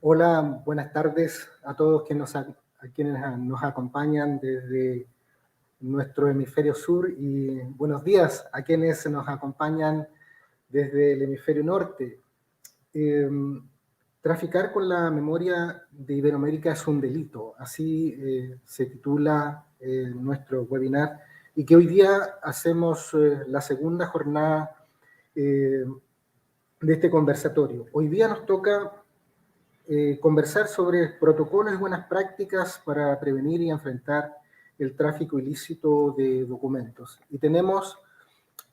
Hola, buenas tardes a todos a quienes nos acompañan desde nuestro hemisferio sur y buenos días a quienes nos acompañan desde el hemisferio norte. Eh, Traficar con la memoria de Iberoamérica es un delito, así se titula nuestro webinar, y que hoy día hacemos la segunda jornada eh, de este conversatorio. Hoy día nos toca conversar sobre protocolos y buenas prácticas para prevenir y enfrentar el tráfico ilícito de documentos. Y tenemos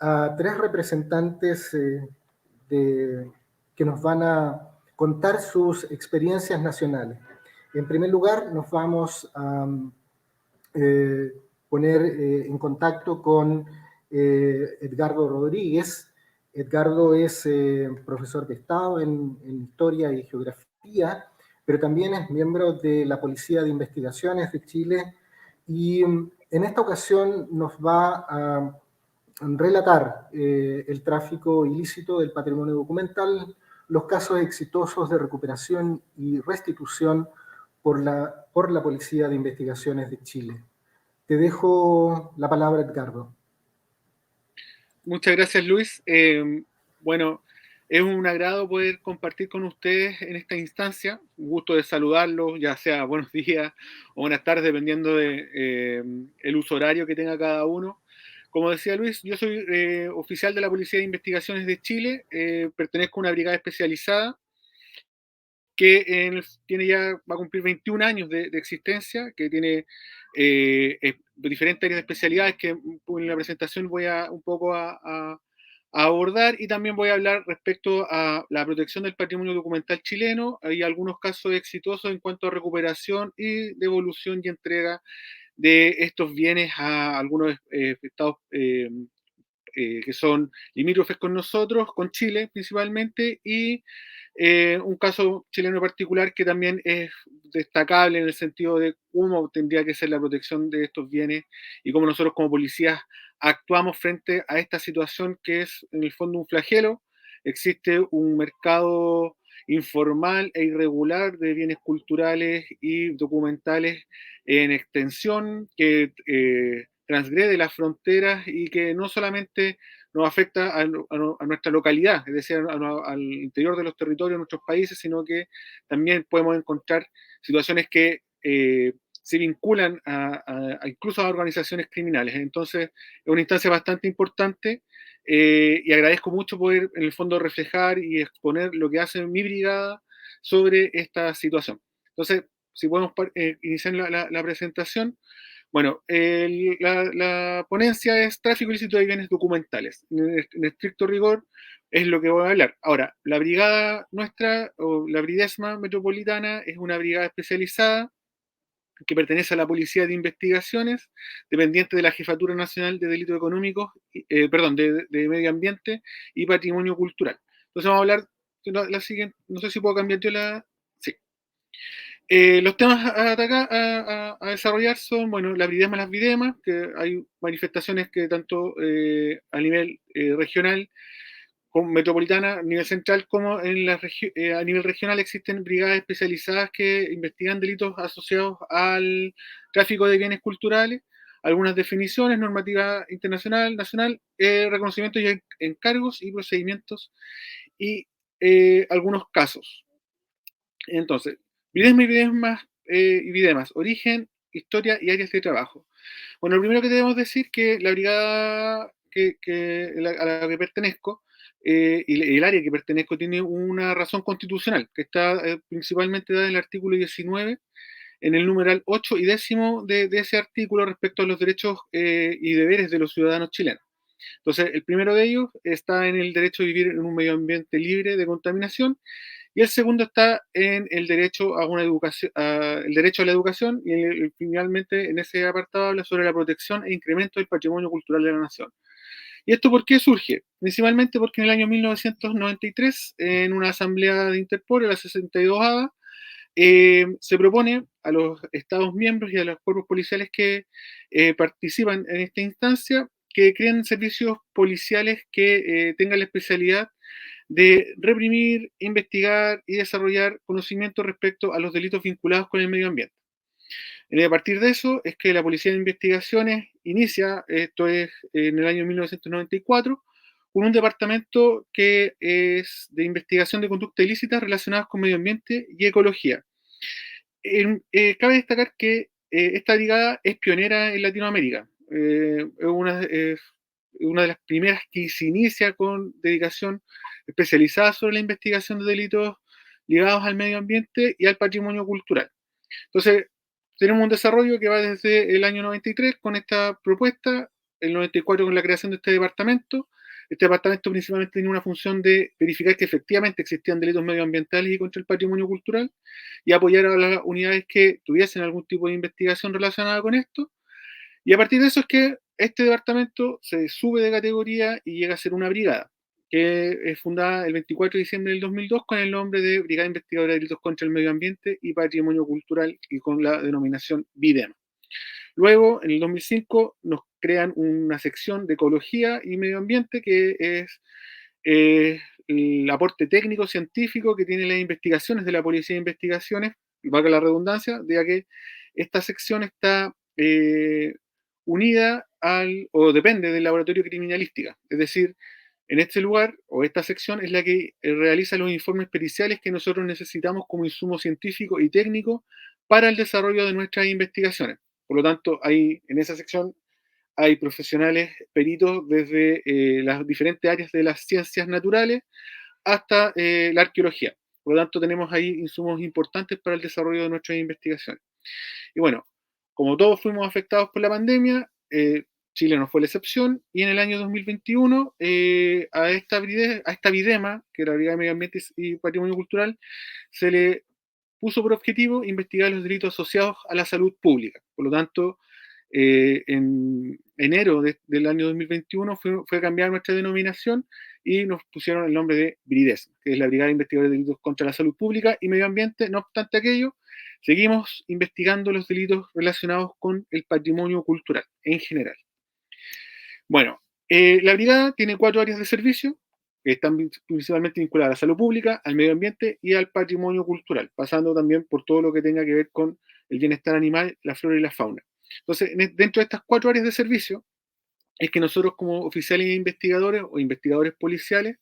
a tres representantes que nos van a contar sus experiencias nacionales. En primer lugar, nos vamos a poner en contacto con Edgardo Rodríguez. Edgardo es profesor de Estado en Historia y Geografía, pero también es miembro de la Policía de Investigaciones de Chile y en esta ocasión nos va a relatar el tráfico ilícito del patrimonio documental, los casos exitosos de recuperación y restitución por la Policía de Investigaciones de Chile. Te dejo la palabra, Edgardo. Muchas gracias, Luis. Bueno, es un agrado poder compartir con ustedes en esta instancia. Un gusto de saludarlos, ya sea buenos días o buenas tardes, dependiendo de el uso horario que tenga cada uno. Como decía Luis, yo soy oficial de la Policía de Investigaciones de Chile, pertenezco a una brigada especializada que tiene ya, va a cumplir 21 años de existencia, que tiene diferentes áreas de especialidades que en la presentación voy a un poco a abordar, y también voy a hablar respecto a la protección del patrimonio documental chileno y algunos casos exitosos en cuanto a recuperación y devolución y entrega de estos bienes a algunos estados que son limítrofes con nosotros, con Chile principalmente, y un caso chileno particular que también es destacable en el sentido de cómo tendría que ser la protección de estos bienes y cómo nosotros como policías actuamos frente a esta situación que es en el fondo un flagelo. Existe un mercado informal e irregular de bienes culturales y documentales en extensión que transgrede las fronteras y que no solamente nos afecta a nuestra localidad, es decir, al interior de los territorios de nuestros países, sino que también podemos encontrar situaciones que se vinculan incluso a organizaciones criminales. Entonces, es una instancia bastante importante y agradezco mucho poder, en el fondo, reflejar y exponer lo que hace mi brigada sobre esta situación. Entonces, si podemos iniciar la presentación. Bueno, la ponencia es tráfico ilícito de bienes documentales. En estricto rigor es lo que voy a hablar. Ahora, la brigada nuestra, o la Bridesma Metropolitana, es una brigada especializada que pertenece a la Policía de Investigaciones, dependiente de la Jefatura Nacional de Delitos Económicos, perdón, de Medio Ambiente y Patrimonio Cultural. Entonces vamos a hablar de la siguiente, no sé si puedo cambiar yo la... Sí. Los temas a desarrollar son, bueno, la videma, las videmas, que hay manifestaciones que tanto a nivel regional, como metropolitana, a nivel central, como a nivel regional existen brigadas especializadas que investigan delitos asociados al tráfico de bienes culturales, algunas definiciones, normativa internacional, nacional, reconocimientos y encargos y procedimientos y algunos casos. Entonces, y videmas, origen, historia y áreas de trabajo. Bueno, lo primero que debemos decir que la brigada a la que pertenezco y el área que pertenezco tiene una razón constitucional que está principalmente dada en el artículo 19, en el numeral 8 y 10 de ese artículo respecto a los derechos y deberes de los ciudadanos chilenos. Entonces, el primero de ellos está en el derecho a vivir en un medio ambiente libre de contaminación, y el segundo está en el derecho a una educación, el derecho a la educación, y finalmente en ese apartado habla sobre la protección e incremento del patrimonio cultural de la nación. ¿Y esto por qué surge? Principalmente porque en el año 1993, en una asamblea de Interpol, la 62ª, se propone a los Estados miembros y a los cuerpos policiales que participan en esta instancia que creen servicios policiales que tengan la especialidad de reprimir, investigar y desarrollar conocimiento respecto a los delitos vinculados con el medio ambiente. A partir de eso es que la Policía de Investigaciones inicia, esto es en el año 1994, con un departamento que es de investigación de conducta ilícita relacionadas con medio ambiente y ecología. Cabe destacar que esta brigada es pionera en Latinoamérica. Es una de las primeras que se inicia con dedicación especializada sobre la investigación de delitos ligados al medio ambiente y al patrimonio cultural. Entonces, tenemos un desarrollo que va desde el año 93 con esta propuesta, el 94 con la creación de este departamento. Este departamento principalmente tenía una función de verificar que efectivamente existían delitos medioambientales y contra el patrimonio cultural y apoyar a las unidades que tuviesen algún tipo de investigación relacionada con esto. Y a partir de eso es que este departamento se sube de categoría y llega a ser una brigada, que es fundada el 24 de diciembre del 2002 con el nombre de Brigada Investigadora de Delitos contra el Medio Ambiente y Patrimonio Cultural y con la denominación BIDEM. Luego, en el 2005, nos crean una sección de Ecología y Medio Ambiente que es el aporte técnico científico que tienen las investigaciones de la Policía de Investigaciones, y valga la redundancia, ya que esta sección está unida o depende del laboratorio de criminalística. Es decir, en este lugar o esta sección es la que realiza los informes periciales que nosotros necesitamos como insumo científico y técnico para el desarrollo de nuestras investigaciones. Por lo tanto, ahí en esa sección hay profesionales peritos desde las diferentes áreas de las ciencias naturales hasta la arqueología. Por lo tanto, tenemos ahí insumos importantes para el desarrollo de nuestras investigaciones. Y bueno, como todos fuimos afectados por la pandemia, Chile no fue la excepción, y en el año 2021 a esta BIDEMA, que era la Brigada de Medio Ambiente y Patrimonio Cultural, se le puso por objetivo investigar los delitos asociados a la salud pública. Por lo tanto, en enero del año 2021 fue a cambiar nuestra denominación y nos pusieron el nombre de BRIDES, que es la Brigada de Investigadores de Delitos contra la Salud Pública y Medio Ambiente. No obstante aquello, seguimos investigando los delitos relacionados con el patrimonio cultural en general. Bueno, la brigada tiene 4 áreas de servicio que están principalmente vinculadas a la salud pública, al medio ambiente y al patrimonio cultural, pasando también por todo lo que tenga que ver con el bienestar animal, la flora y la fauna. Entonces, dentro de estas 4 áreas de servicio, es que nosotros como oficiales e investigadores o investigadores policiales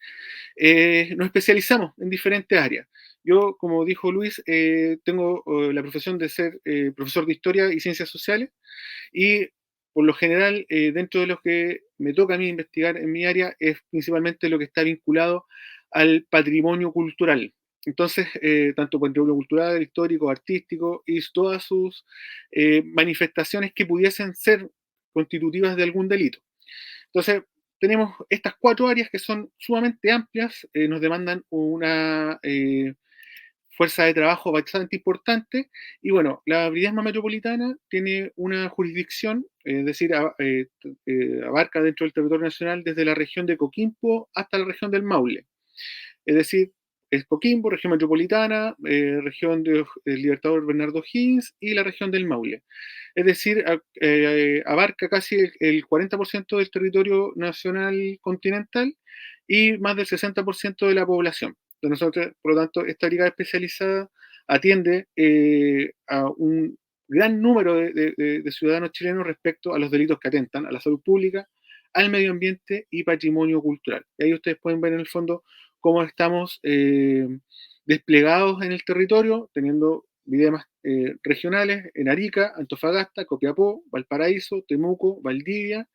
nos especializamos en diferentes áreas. Yo, como dijo Luis, tengo la profesión de ser profesor de Historia y Ciencias Sociales y por lo general, dentro de lo que me toca a mí investigar en mi área es principalmente lo que está vinculado al patrimonio cultural. Entonces, tanto patrimonio cultural, histórico, artístico y todas sus manifestaciones que pudiesen ser constitutivas de algún delito. Entonces, tenemos estas 4 áreas que son sumamente amplias, nos demandan una fuerza de trabajo bastante importante. Y bueno, la Brinesma Metropolitana tiene una jurisdicción, es decir, abarca dentro del territorio nacional desde la región de Coquimbo hasta la región del Maule. Es decir, es Coquimbo, región metropolitana, región del Libertador Bernardo Higgins y la región del Maule. Es decir, abarca casi el 40% del territorio nacional continental y más del 60% de la población. Nosotros, por lo tanto, esta brigada especializada atiende a un gran número de ciudadanos chilenos respecto a los delitos que atentan a la salud pública, al medio ambiente y patrimonio cultural. Y ahí ustedes pueden ver en el fondo cómo estamos desplegados en el territorio, teniendo videos regionales en Arica, Antofagasta, Copiapó, Valparaíso, Temuco, Valdivia,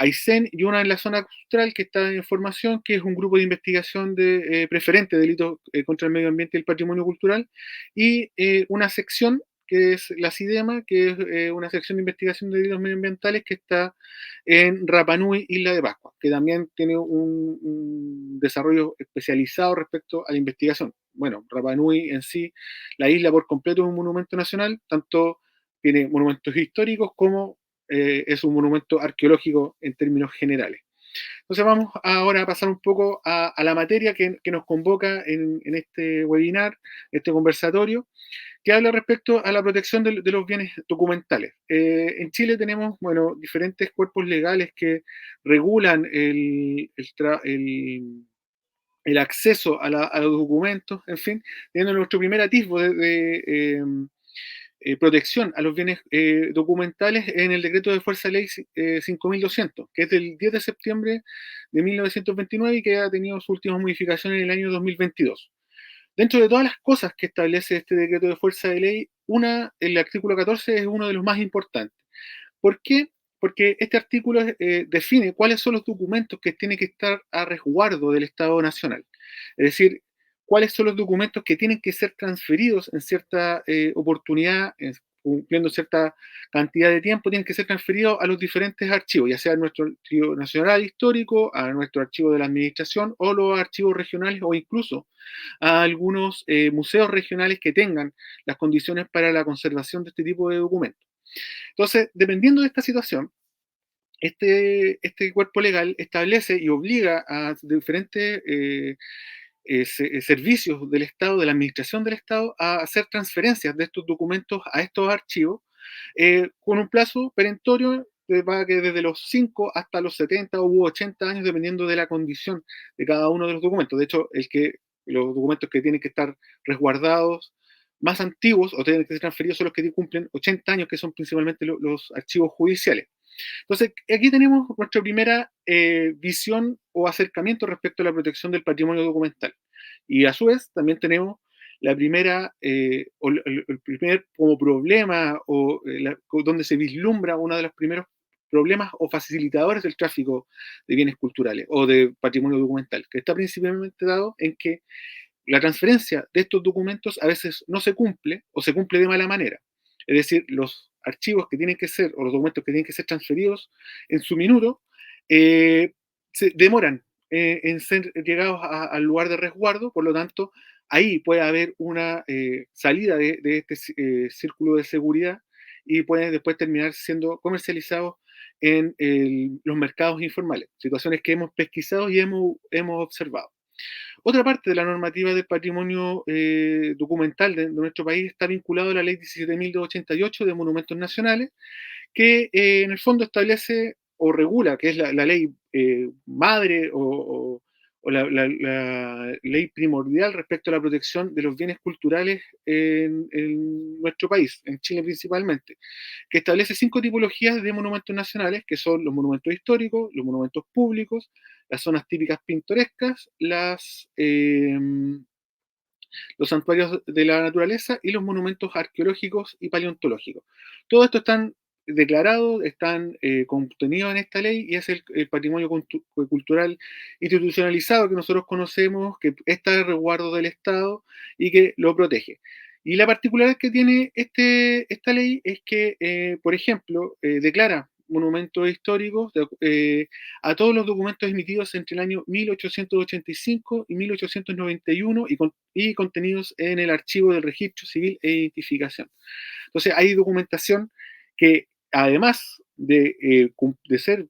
Aysén y una en la zona austral que está en formación, que es un grupo de investigación de preferente de delitos contra el medio ambiente y el patrimonio cultural, y una sección que es la CIDEMA, que es una sección de investigación de delitos medioambientales que está en Rapa Nui, Isla de Pascua, que también tiene un desarrollo especializado respecto a la investigación. Bueno, Rapa Nui en sí, la isla por completo es un monumento nacional, tanto tiene monumentos históricos como es un monumento arqueológico en términos generales. Entonces vamos ahora a pasar un poco a la materia que nos convoca en este webinar, este conversatorio, que habla respecto a la protección de los bienes documentales. En Chile tenemos, bueno, diferentes cuerpos legales que regulan el el acceso a los documentos, en fin, teniendo nuestro primer atisbo protección a los bienes documentales en el decreto de Fuerza Ley 5200, que es del 10 de septiembre de 1929 y que ha tenido sus últimas modificaciones en el año 2022. Dentro de todas las cosas que establece este decreto de fuerza de ley, el artículo 14 es uno de los más importantes. ¿Por qué? Porque este artículo define cuáles son los documentos que tienen que estar a resguardo del Estado Nacional. Es decir, cuáles son los documentos que tienen que ser transferidos en cierta oportunidad, cumpliendo cierta cantidad de tiempo, tienen que ser transferidos a los diferentes archivos, ya sea a nuestro archivo nacional histórico, a nuestro archivo de la administración o los archivos regionales o incluso a algunos museos regionales que tengan las condiciones para la conservación de este tipo de documentos. Entonces, dependiendo de esta situación, este cuerpo legal establece y obliga a diferentes servicios del Estado, de la administración del Estado, a hacer transferencias de estos documentos a estos archivos con un plazo perentorio va que desde los 5 hasta los 70 u 80 años, dependiendo de la condición de cada uno de los documentos. De hecho, los documentos que tienen que estar resguardados más antiguos o tienen que ser transferidos son los que cumplen 80 años, que son principalmente los archivos judiciales. Entonces, aquí tenemos nuestra primera visión o acercamiento respecto a la protección del patrimonio documental. Y a su vez, también tenemos la primera, o el primer como problema, donde se vislumbra uno de los primeros problemas o facilitadores del tráfico de bienes culturales o de patrimonio documental, que está principalmente dado en que la transferencia de estos documentos a veces no se cumple o se cumple de mala manera. Es decir, los archivos que tienen que ser, o los documentos que tienen que ser transferidos en su minuto, se demoran en ser llegados al lugar de resguardo, por lo tanto, ahí puede haber una salida de este círculo de seguridad y pueden después terminar siendo comercializados en los mercados informales, situaciones que hemos pesquisado y hemos observado. Otra parte de la normativa del patrimonio documental de nuestro país está vinculado a la ley 17.288 de monumentos nacionales, que en el fondo establece o regula, que es la ley madre o la ley primordial respecto a la protección de los bienes culturales en nuestro país, en Chile principalmente, que establece 5 tipologías de monumentos nacionales, que son los monumentos históricos, los monumentos públicos, las zonas típicas pintorescas, los santuarios de la naturaleza y los monumentos arqueológicos y paleontológicos. Todo esto están declarados, están contenidos en esta ley y es el patrimonio cultural institucionalizado que nosotros conocemos, que está de resguardo del Estado y que lo protege. Y la particularidad que tiene esta ley es que, por ejemplo, declara monumentos históricos a todos los documentos emitidos entre el año 1885 y 1891 y contenidos en el archivo del registro civil e identificación. Entonces hay documentación que además de ser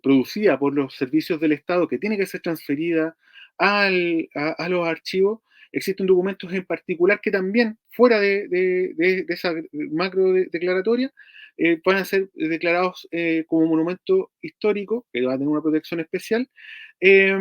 producida por los servicios del Estado, que tiene que ser transferida a los archivos, existen documentos en particular que también, fuera de esa macro declaratoria, pueden ser declarados como monumento histórico, que va a tener una protección especial, eh,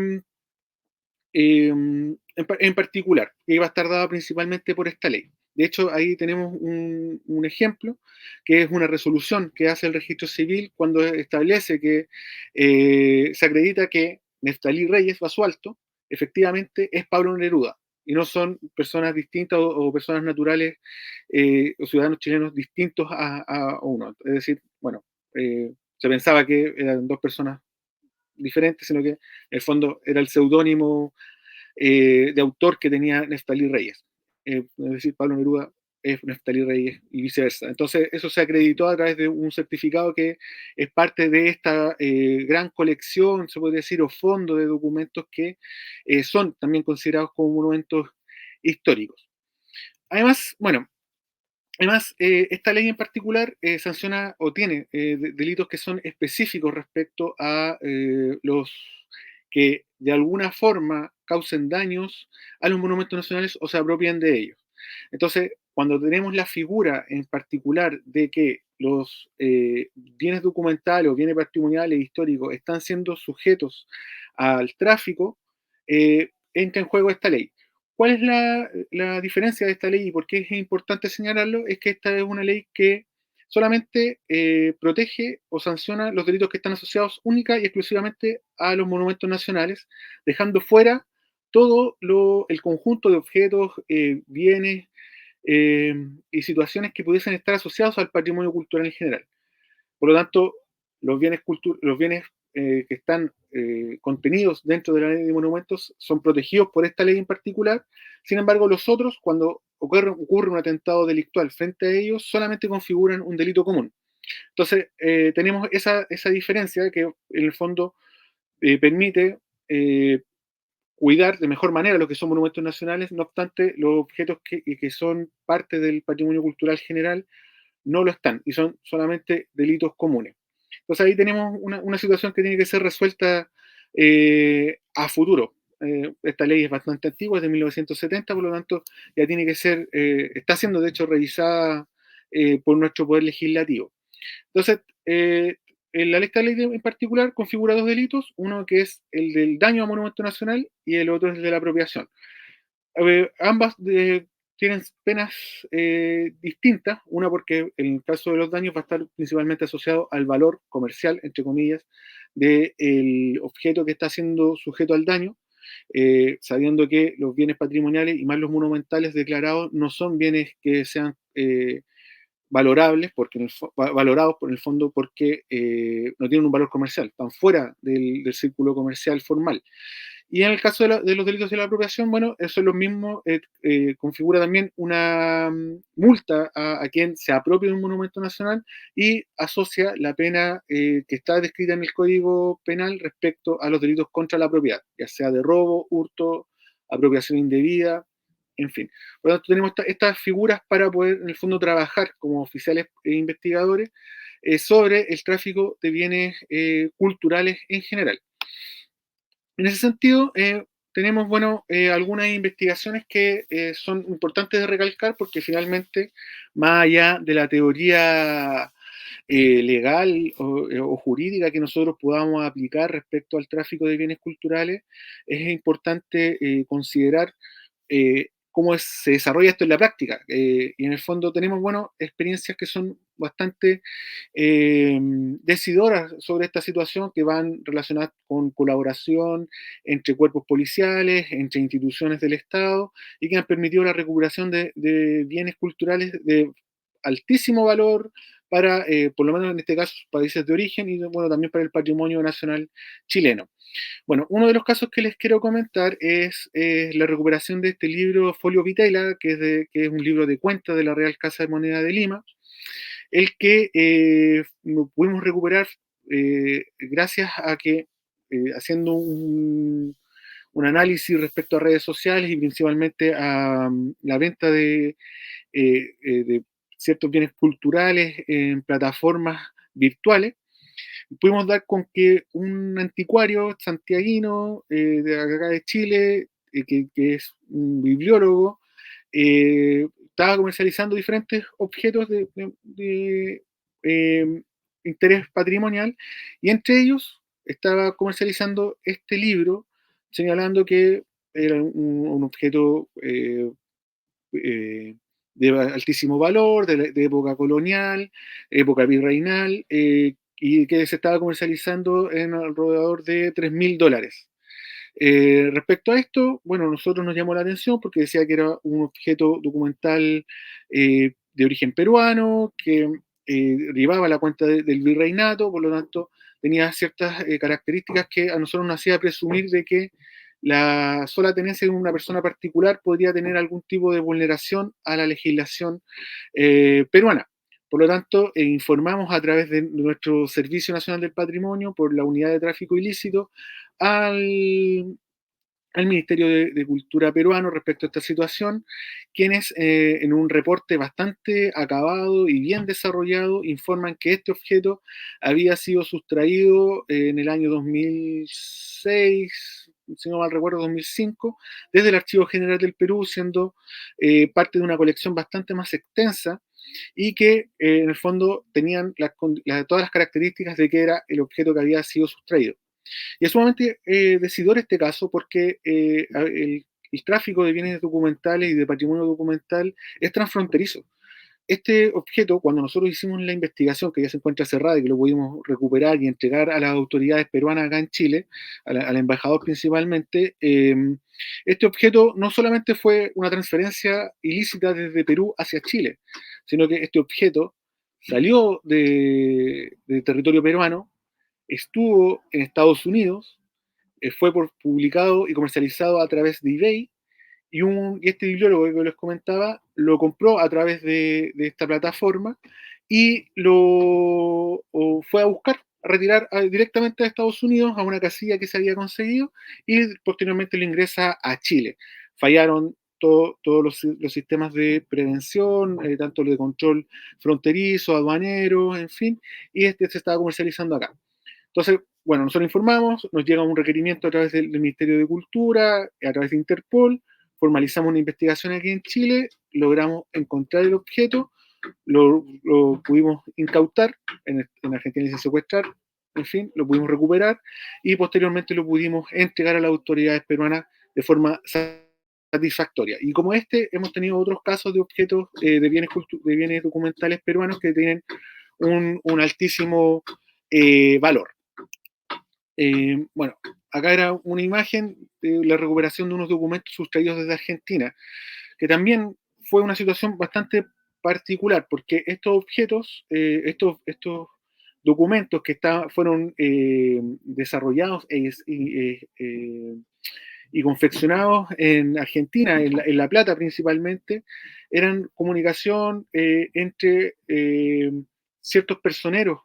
en particular, que va a estar dada principalmente por esta ley. De hecho, ahí tenemos un ejemplo, que es una resolución que hace el registro civil cuando establece que se acredita que Neftalí Reyes Basualto efectivamente es Pablo Neruda, y no son personas distintas o personas naturales o ciudadanos chilenos distintos a uno. Es decir, bueno, se pensaba que eran dos personas diferentes, sino que en el fondo era el seudónimo de autor que tenía Neftalí Reyes. Es decir, Pablo Neruda es Neftalí Reyes y viceversa. Entonces, eso se acreditó a través de un certificado que es parte de esta gran colección, se puede decir, o fondo de documentos que son también considerados como monumentos históricos. Además, bueno, esta ley en particular sanciona o tiene delitos que son específicos respecto a los que de alguna forma causen daños a los monumentos nacionales o se apropien de ellos. Entonces, cuando tenemos la figura en particular de que los bienes documentales o bienes patrimoniales históricos están siendo sujetos al tráfico, entra en juego esta ley. ¿Cuál es la diferencia de esta ley y por qué es importante señalarlo? Es que esta es una ley que solamente protege o sanciona los delitos que están asociados única y exclusivamente a los monumentos nacionales, dejando fuera todo el conjunto de objetos, bienes y situaciones que pudiesen estar asociados al patrimonio cultural en general. Por lo tanto, los bienes que están contenidos dentro de la ley de monumentos son protegidos por esta ley en particular. Sin embargo, los otros, cuando ocurre un atentado delictual frente a ellos, solamente configuran un delito común. Entonces, tenemos esa diferencia que en el fondo permite cuidar de mejor manera lo que son monumentos nacionales, no obstante, los objetos que son parte del patrimonio cultural general no lo están y son solamente delitos comunes. Entonces ahí tenemos una situación que tiene que ser resuelta a futuro. Esta ley es bastante antigua, es de 1970, por lo tanto ya tiene que ser, está siendo de hecho revisada por nuestro poder legislativo. Entonces, en esta ley en particular configura dos delitos, uno que es el del daño a monumento nacional y el otro es el de la apropiación. Ambas tienen penas distintas, una porque en el caso de los daños va a estar principalmente asociado al valor comercial, entre comillas, del objeto que está siendo sujeto al daño, sabiendo que los bienes patrimoniales y más los monumentales declarados no son bienes que sean valorables, porque valorados por el fondo porque no tienen un valor comercial, están fuera del círculo comercial formal. Y en el caso de los delitos de la apropiación, bueno, eso es lo mismo, configura también una multa a quien se apropie de un monumento nacional y asocia la pena que está descrita en el Código Penal respecto a los delitos contra la propiedad, ya sea de robo, hurto, apropiación indebida, en fin. Por lo tanto, tenemos estas figuras para poder, en el fondo, trabajar como oficiales e investigadores sobre el tráfico de bienes culturales en general. En ese sentido, tenemos, bueno, algunas investigaciones que son importantes de recalcar porque finalmente, más allá de la teoría legal o jurídica que nosotros podamos aplicar respecto al tráfico de bienes culturales, es importante considerar cómo se desarrolla esto en la práctica. Y en el fondo tenemos, bueno, experiencias que son bastante decidoras sobre esta situación, que van relacionadas con colaboración entre cuerpos policiales, entre instituciones del Estado, y que han permitido la recuperación de bienes culturales de altísimo valor para, por lo menos en este caso, países de origen y, bueno, también para el patrimonio nacional chileno. Bueno, uno de los casos que les quiero comentar es la recuperación de este libro Folio Vitela, que es un libro de cuentas de la Real Casa de Moneda de Lima, el que pudimos recuperar gracias a que, haciendo un análisis respecto a redes sociales y principalmente a la venta de ciertos bienes culturales en plataformas virtuales, pudimos dar con que un anticuario santiaguino de acá de Chile, que es un bibliólogo, estaba comercializando diferentes objetos de, eh, interés patrimonial y entre ellos estaba comercializando este libro señalando que era un objeto eh, de altísimo valor, de época colonial, época virreinal, y que se estaba comercializando en alrededor de $3.000. Respecto a esto, bueno, nosotros nos llamó la atención porque decía que era un objeto documental de origen peruano, que derivaba la cuenta del virreinato, por lo tanto tenía ciertas características que a nosotros nos hacía presumir de que la sola tenencia de una persona particular podría tener algún tipo de vulneración a la legislación peruana. Por lo tanto, informamos a través de nuestro Servicio Nacional del Patrimonio por la Unidad de Tráfico Ilícito al, al Ministerio de Cultura peruano respecto a esta situación, quienes en un reporte bastante acabado y bien desarrollado informan que este objeto había sido sustraído en el año 2006, si no mal recuerdo, 2005, desde el Archivo General del Perú, siendo parte de una colección bastante más extensa y que en el fondo tenían todas las características de que era el objeto que había sido sustraído. Y es sumamente decidor este caso porque el tráfico de bienes documentales y de patrimonio documental es transfronterizo. Este objeto, cuando nosotros hicimos la investigación, que ya se encuentra cerrada y que lo pudimos recuperar y entregar a las autoridades peruanas acá en Chile, al embajador principalmente, este objeto no solamente fue una transferencia ilícita desde Perú hacia Chile, sino que este objeto salió de territorio peruano, estuvo en Estados Unidos, fue publicado y comercializado a través de eBay, y este bibliólogo que les comentaba lo compró a través de esta plataforma y fue a buscar, a retirar directamente a Estados Unidos a una casilla que se había conseguido y posteriormente lo ingresa a Chile. Fallaron todos los sistemas de prevención, tanto los de control fronterizo, aduanero, en fin, y este se estaba comercializando acá. Entonces, bueno, nosotros informamos, nos llega un requerimiento a través del Ministerio de Cultura, a través de Interpol, formalizamos una investigación aquí en Chile, logramos encontrar el objeto, lo pudimos incautar, en Argentina dice secuestrar, en fin, lo pudimos recuperar y posteriormente lo pudimos entregar a las autoridades peruanas de forma satisfactoria. Y como este, hemos tenido otros casos de objetos de bienes documentales peruanos que tienen un altísimo valor. Bueno, acá era una imagen de la recuperación de unos documentos sustraídos desde Argentina, que también fue una situación bastante particular, porque estos objetos, estos documentos que fueron desarrollados y confeccionados en Argentina, en La Plata principalmente, eran comunicación entre ciertos personeros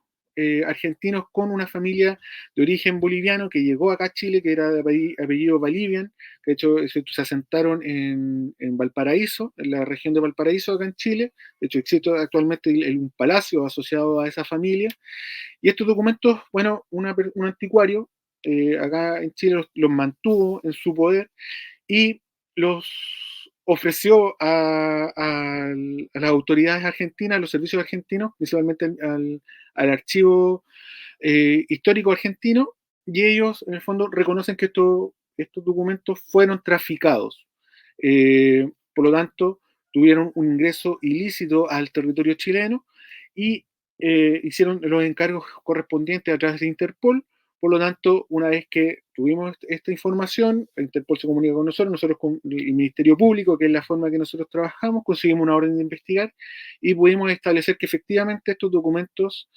argentinos con una familia de origen boliviano que llegó acá a Chile, que era de apellido Valivian, que de hecho se asentaron en Valparaíso, en la región de Valparaíso, acá en Chile. De hecho, existe actualmente un palacio asociado a esa familia. Y estos documentos, bueno, un anticuario acá en Chile los mantuvo en su poder y los ofreció a las autoridades argentinas, a los servicios argentinos, principalmente al archivo histórico argentino, y ellos en el fondo reconocen que estos documentos fueron traficados. Por lo tanto, tuvieron un ingreso ilícito al territorio chileno y hicieron los encargos correspondientes a través de Interpol. Por lo tanto, una vez que tuvimos esta información, Interpol se comunica con nosotros con el Ministerio Público, que es la forma que nosotros trabajamos, conseguimos una orden de investigar y pudimos establecer que efectivamente estos documentos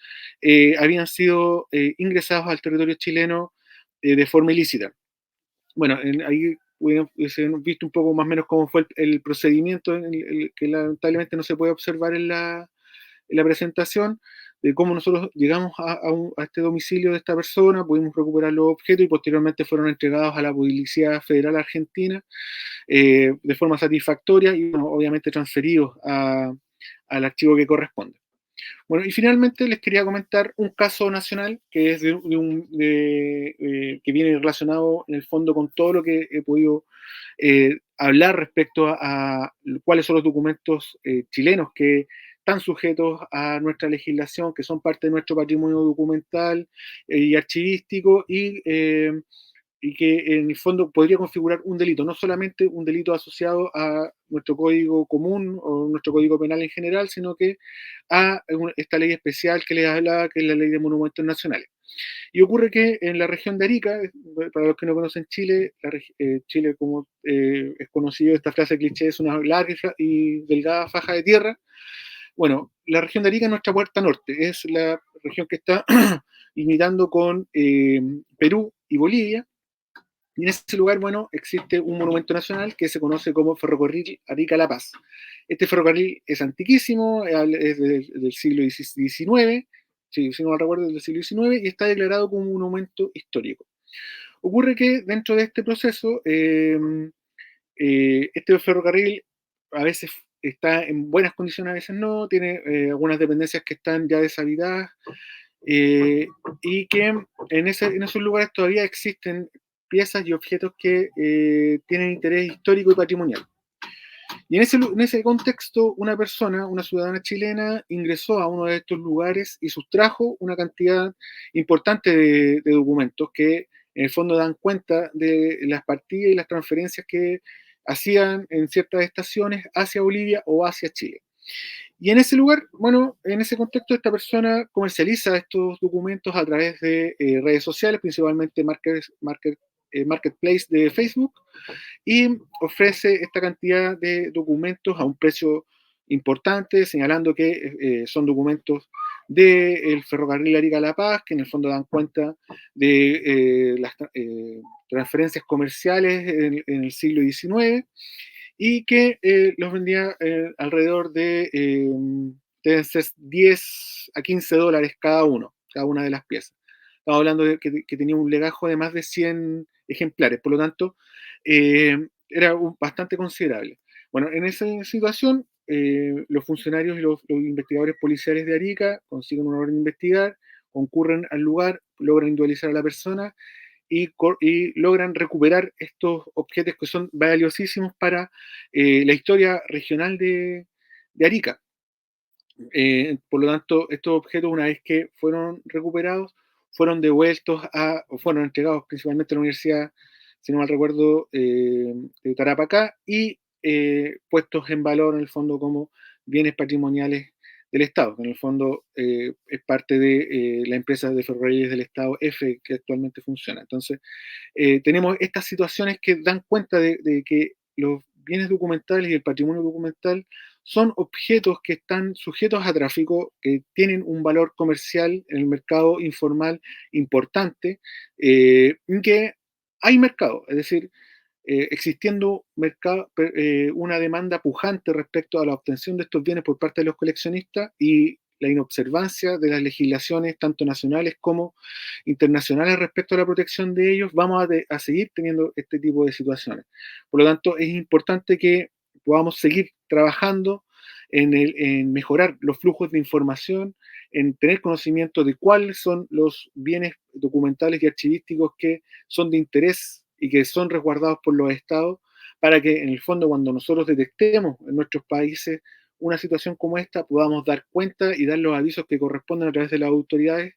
habían sido ingresados al territorio chileno de forma ilícita. Bueno, ahí hemos visto un poco más o menos cómo fue el procedimiento, que lamentablemente no se puede observar en la presentación, de cómo nosotros llegamos a este domicilio de esta persona, pudimos recuperar los objetos y posteriormente fueron entregados a la Policía Federal Argentina de forma satisfactoria y bueno, obviamente transferidos al archivo que corresponde. Bueno, y finalmente les quería comentar un caso nacional que es que viene relacionado en el fondo con todo lo que he podido hablar respecto a cuáles son los documentos chilenos que están sujetos a nuestra legislación, que son parte de nuestro patrimonio documental y archivístico y que en el fondo podría configurar un delito, no solamente un delito asociado a nuestro código común o nuestro código penal en general, sino que a esta ley especial que les hablaba, que es la ley de monumentos nacionales. Y ocurre que en la región de Arica, para los que no conocen Chile, Chile como es conocido, esta frase cliché es una larga y delgada faja de tierra. Bueno, la región de Arica es nuestra puerta norte, es la región que está limitando con Perú y Bolivia. Y en ese lugar, bueno, existe un monumento nacional que se conoce como Ferrocarril Arica-La Paz. Este ferrocarril es antiquísimo, es del siglo XIX, si no me recuerdo, del siglo XIX, y está declarado como un monumento histórico. Ocurre que dentro de este proceso, este ferrocarril a veces está en buenas condiciones, a veces no, tiene algunas dependencias que están ya deshabitadas, y que en esos lugares todavía existen piezas y objetos que tienen interés histórico y patrimonial. Y en ese contexto, una persona, una ciudadana chilena, ingresó a uno de estos lugares y sustrajo una cantidad importante de documentos que en el fondo dan cuenta de las partidas y las transferencias que hacían en ciertas estaciones hacia Bolivia o hacia Chile. Y en ese lugar, bueno, en ese contexto, esta persona comercializa estos documentos a través de redes sociales, principalmente marketplace de Facebook, y ofrece esta cantidad de documentos a un precio importante, señalando que son documentos del ferrocarril Arica-La Paz, que en el fondo dan cuenta de las transferencias comerciales en el siglo XIX, y que los vendía alrededor de deben ser 10 a 15 dólares cada uno, cada una de las piezas. Estamos hablando de que tenía un legajo de más de 100 ejemplares, por lo tanto, era bastante considerable. Bueno, en esa situación, los funcionarios y los investigadores policiales de Arica consiguen una orden de investigar, concurren al lugar, logran individualizar a la persona y logran recuperar estos objetos que son valiosísimos para la historia regional de Arica. Por lo tanto, estos objetos, una vez que fueron recuperados, fueron devueltos o fueron entregados principalmente a la Universidad, si no mal recuerdo, de Tarapacá, y puestos en valor en el fondo como bienes patrimoniales del Estado, que en el fondo es parte de la empresa de ferrocarriles del Estado F, que actualmente funciona. Entonces, tenemos estas situaciones que dan cuenta de que los bienes documentales y el patrimonio documental son objetos que están sujetos a tráfico, que tienen un valor comercial en el mercado informal importante, y que hay mercado, es decir, existiendo una demanda pujante respecto a la obtención de estos bienes por parte de los coleccionistas y la inobservancia de las legislaciones tanto nacionales como internacionales respecto a la protección de ellos, vamos a seguir teniendo este tipo de situaciones. Por lo tanto, es importante que podamos seguir trabajando en mejorar los flujos de información, en tener conocimiento de cuáles son los bienes documentales y archivísticos que son de interés y que son resguardados por los estados, para que en el fondo cuando nosotros detectemos en nuestros países una situación como esta, podamos dar cuenta y dar los avisos que corresponden a través de las autoridades,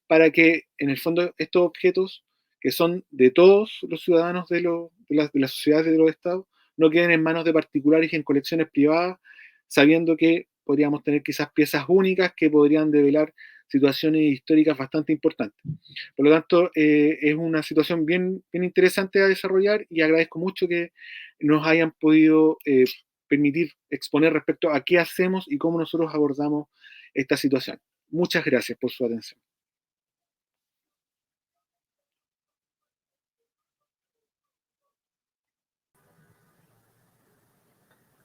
para que en el fondo estos objetos, que son de todos los ciudadanos de las sociedades de los estados, no queden en manos de particulares y en colecciones privadas, sabiendo que podríamos tener quizás piezas únicas que podrían develar situaciones históricas bastante importantes. Por lo tanto, es una situación bien, bien interesante a desarrollar y agradezco mucho que nos hayan podido permitir exponer respecto a qué hacemos y cómo nosotros abordamos esta situación. Muchas gracias por su atención.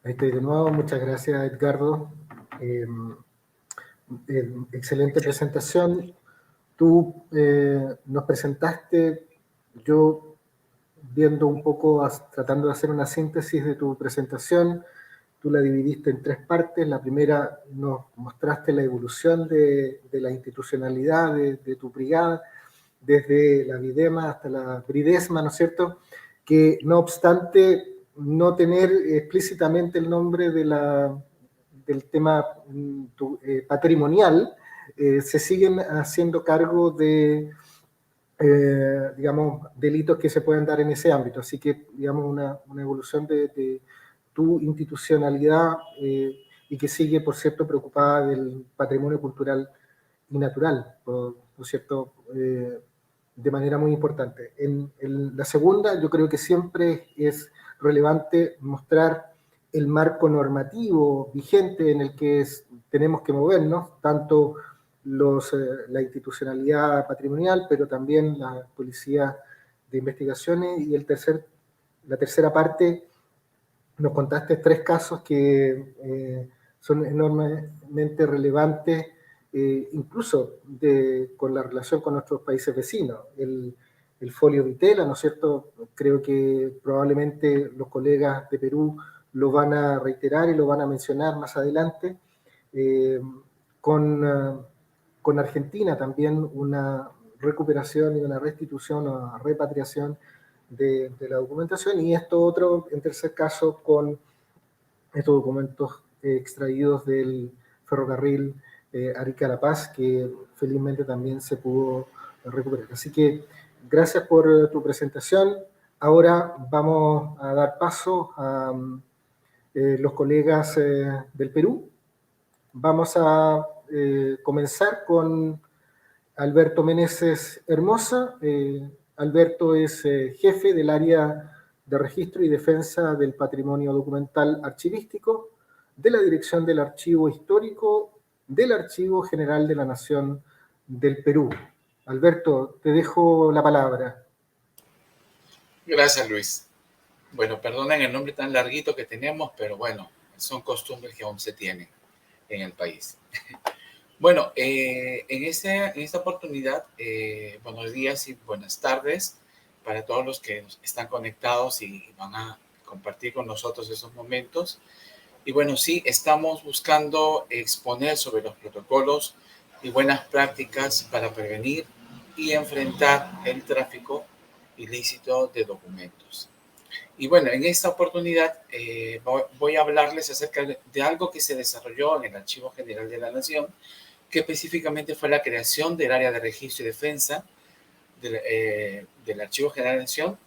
Ahí estoy de nuevo, muchas gracias Edgardo. Excelente presentación. Tú nos presentaste, yo viendo un poco, tratando de hacer una síntesis de tu presentación, tú la dividiste en tres partes. La primera, nos mostraste la evolución de la institucionalidad de tu brigada, desde la Videma hasta la Bridesma, ¿no es cierto? Que no obstante no tener explícitamente el nombre del tema patrimonial, se siguen haciendo cargo de, digamos, delitos que se pueden dar en ese ámbito. Así que, digamos, una evolución de tu institucionalidad y que sigue, por cierto, preocupada del patrimonio cultural y natural, por cierto, de manera muy importante. En la segunda, yo creo que siempre es relevante mostrar el marco normativo vigente en el que tenemos que movernos, tanto la institucionalidad patrimonial, pero también la policía de investigaciones. Y la tercera parte, nos contaste tres casos que son enormemente relevantes, incluso con la relación con nuestros países vecinos. El folio Vitela, ¿no es cierto? Creo que probablemente los colegas de Perú lo van a reiterar y lo van a mencionar más adelante. Eh, con, con Argentina también una recuperación y una restitución o repatriación de la documentación, y esto otro, en tercer caso, con estos documentos extraídos del ferrocarril Arica-La Paz, que felizmente también se pudo recuperar. Así que gracias por tu presentación. Ahora vamos a dar paso a los colegas del Perú. Vamos a comenzar con Alberto Meneses Hermosa. Alberto es jefe del área de registro y defensa del patrimonio documental archivístico de la Dirección del Archivo Histórico del Archivo General de la Nación del Perú. Alberto, te dejo la palabra. Gracias, Luis. Bueno, perdonen el nombre tan larguito que tenemos, pero bueno, son costumbres que aún se tienen en el país. Bueno, en esta oportunidad, buenos días y buenas tardes para todos los que están conectados y van a compartir con nosotros esos momentos. Y bueno, sí, estamos buscando exponer sobre los protocolos y buenas prácticas para prevenir y enfrentar el tráfico ilícito de documentos. Y bueno, en esta oportunidad voy a hablarles acerca de algo que se desarrolló en el Archivo General de la Nación, que específicamente fue la creación del área de registro y defensa del Archivo General de la Nación,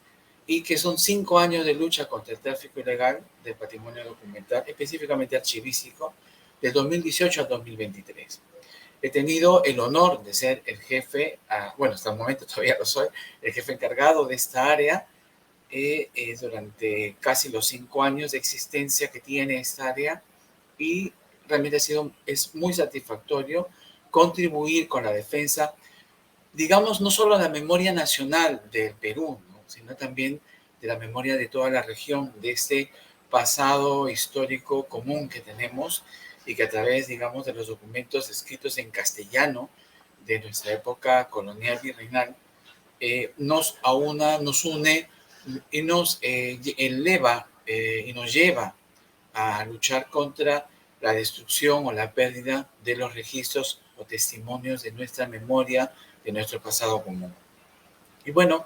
y que son 5 años de lucha contra el tráfico ilegal del patrimonio documental, específicamente archivístico, del 2018 al 2023. He tenido el honor de ser el jefe, bueno, hasta el momento todavía lo soy, el jefe encargado de esta área durante casi los 5 años de existencia que tiene esta área, y realmente es muy satisfactorio contribuir con la defensa, digamos, no solo a la memoria nacional del Perú, ¿no?, sino también de la memoria de toda la región, de este pasado histórico común que tenemos y que a través, digamos, de los documentos escritos en castellano de nuestra época colonial virreinal, nos aúna, nos une y nos eleva y nos lleva a luchar contra la destrucción o la pérdida de los registros o testimonios de nuestra memoria, de nuestro pasado común. Y bueno,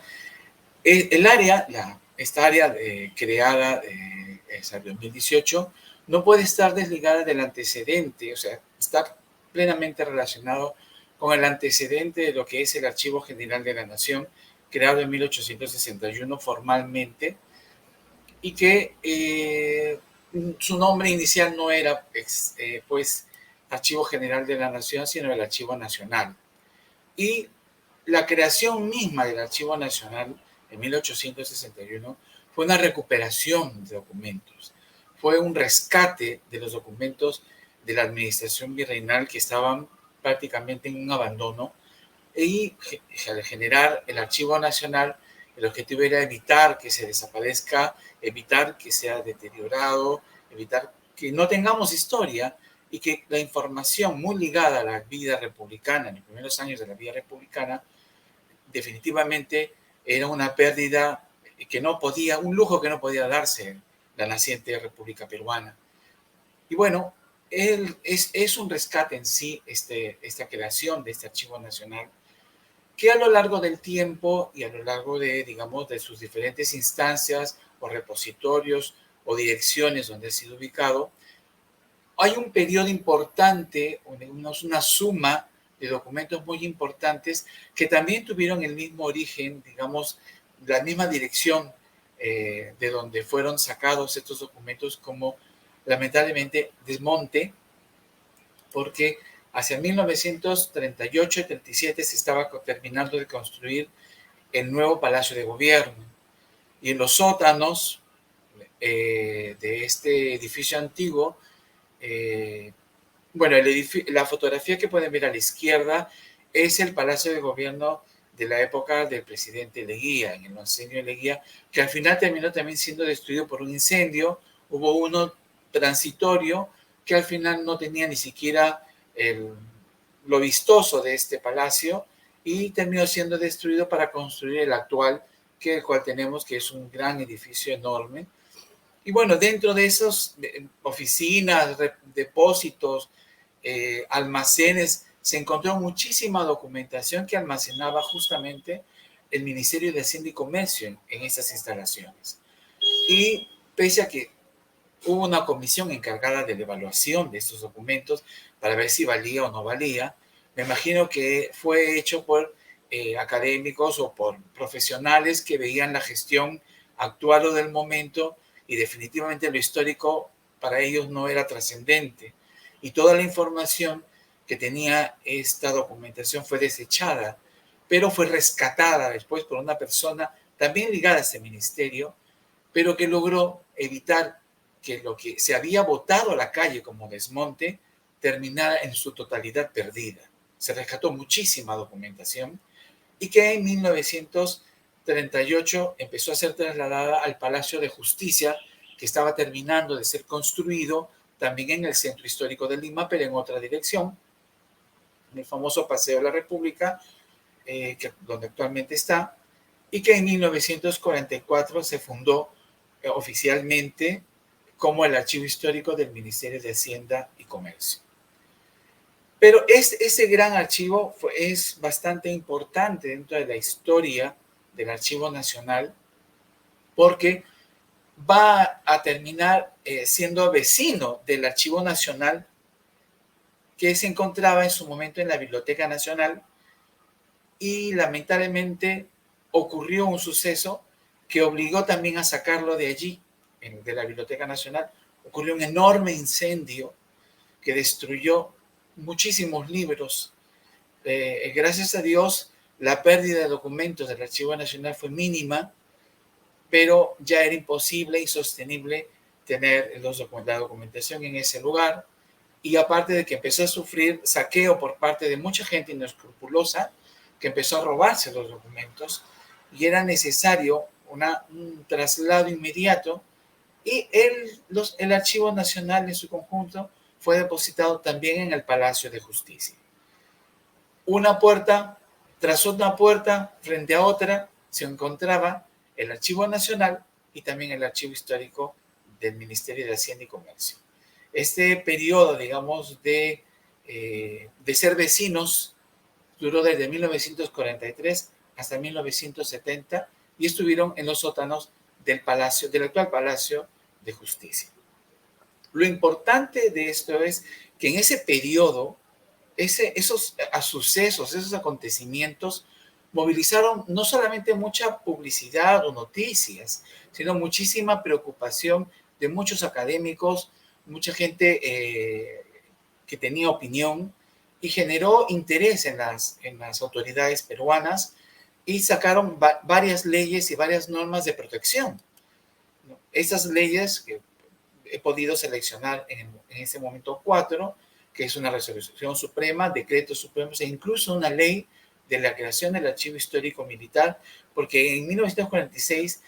esta área creada en el 2018 no puede estar desligada del antecedente, o sea, está plenamente relacionado con el antecedente de lo que es el Archivo General de la Nación, creado en 1861 formalmente, y que su nombre inicial no era pues Archivo General de la Nación, sino el Archivo Nacional. Y la creación misma del Archivo Nacional en 1861 fue una recuperación de documentos, fue un rescate de los documentos de la administración virreinal que estaban prácticamente en un abandono, y al generar el Archivo Nacional, el objetivo era evitar que se desaparezca, evitar que sea deteriorado, evitar que no tengamos historia, y que la información muy ligada a la vida republicana, en los primeros años de la vida republicana, definitivamente era una pérdida que no podía, un lujo que no podía darse la naciente República Peruana. Y bueno, es un rescate en sí esta creación de este Archivo Nacional, que a lo largo del tiempo y a lo largo de, digamos, de sus diferentes instancias o repositorios o direcciones donde ha sido ubicado, hay un periodo importante, una suma de documentos muy importantes que también tuvieron el mismo origen, digamos, la misma dirección de donde fueron sacados estos documentos, como lamentablemente desmonte, porque hacia 1938 y 37 se estaba terminando de construir el nuevo Palacio de Gobierno, y en los sótanos de este edificio antiguo, bueno, la fotografía que pueden ver a la izquierda es el Palacio de Gobierno de la época del presidente Leguía, en el oncenio Leguía, que al final terminó también siendo destruido por un incendio. Hubo uno transitorio que al final no tenía ni siquiera lo vistoso de este palacio, y terminó siendo destruido para construir el actual, el cual tenemos, que es un gran edificio enorme. Y bueno, dentro de esas oficinas, depósitos, almacenes, se encontró muchísima documentación que almacenaba justamente el Ministerio de Hacienda y Comercio en estas instalaciones. Y pese a que hubo una comisión encargada de la evaluación de estos documentos para ver si valía o no valía. Me imagino que fue hecho por académicos o por profesionales que veían la gestión actual o del momento, y definitivamente lo histórico para ellos no era trascendente. Y toda la información que tenía esta documentación fue desechada, pero fue rescatada después por una persona también ligada a ese ministerio, pero que logró evitar que lo que se había botado a la calle como desmonte terminara en su totalidad perdida. Se rescató muchísima documentación y que en 1938 empezó a ser trasladada al Palacio de Justicia, que estaba terminando de ser construido también en el centro histórico de Lima, pero en otra dirección, en el famoso Paseo de la República, donde actualmente está, y que en 1944 se fundó oficialmente como el Archivo Histórico del Ministerio de Hacienda y Comercio. Pero ese gran archivo es bastante importante dentro de la historia del Archivo Nacional, porque va a terminar siendo vecino del Archivo Nacional, que se encontraba en su momento en la Biblioteca Nacional, y lamentablemente ocurrió un suceso que obligó también a sacarlo de allí, de la Biblioteca Nacional. Ocurrió un enorme incendio que destruyó muchísimos libros. Gracias a Dios, la pérdida de documentos del Archivo Nacional fue mínima, pero ya era imposible y sostenible tener la documentación en ese lugar. Y aparte de que empezó a sufrir saqueo por parte de mucha gente inescrupulosa, que empezó a robarse los documentos, y era necesario un traslado inmediato, y el Archivo Nacional en su conjunto fue depositado también en el Palacio de Justicia. Una puerta tras una puerta, frente a otra, se encontraba el Archivo Nacional y también el Archivo Histórico del Ministerio de Hacienda y Comercio. Este periodo, digamos, de ser vecinos duró desde 1943 hasta 1970 y estuvieron en los sótanos del actual Palacio de Justicia. Lo importante de esto es que en ese periodo, esos sucesos, esos acontecimientos movilizaron no solamente mucha publicidad o noticias, sino muchísima preocupación de muchos académicos, mucha gente que tenía opinión, y generó interés en las autoridades peruanas, y sacaron varias leyes y varias normas de protección. Esas leyes que he podido seleccionar en ese momento 4, que es una resolución suprema, decretos supremos e incluso una ley de la creación del Archivo Histórico Militar, porque en 1946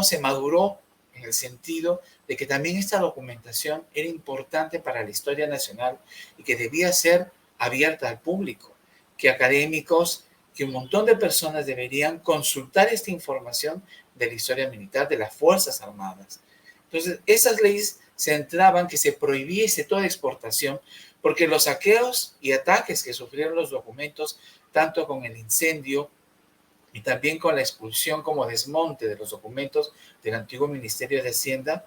se maduró en el sentido de que también esta documentación era importante para la historia nacional y que debía ser abierta al público, que académicos, que un montón de personas deberían consultar esta información de la historia militar de las Fuerzas Armadas. Entonces, esas leyes centraban que se prohibiese toda exportación, porque los saqueos y ataques que sufrieron los documentos, tanto con el incendio y también con la expulsión como desmonte de los documentos del antiguo Ministerio de Hacienda,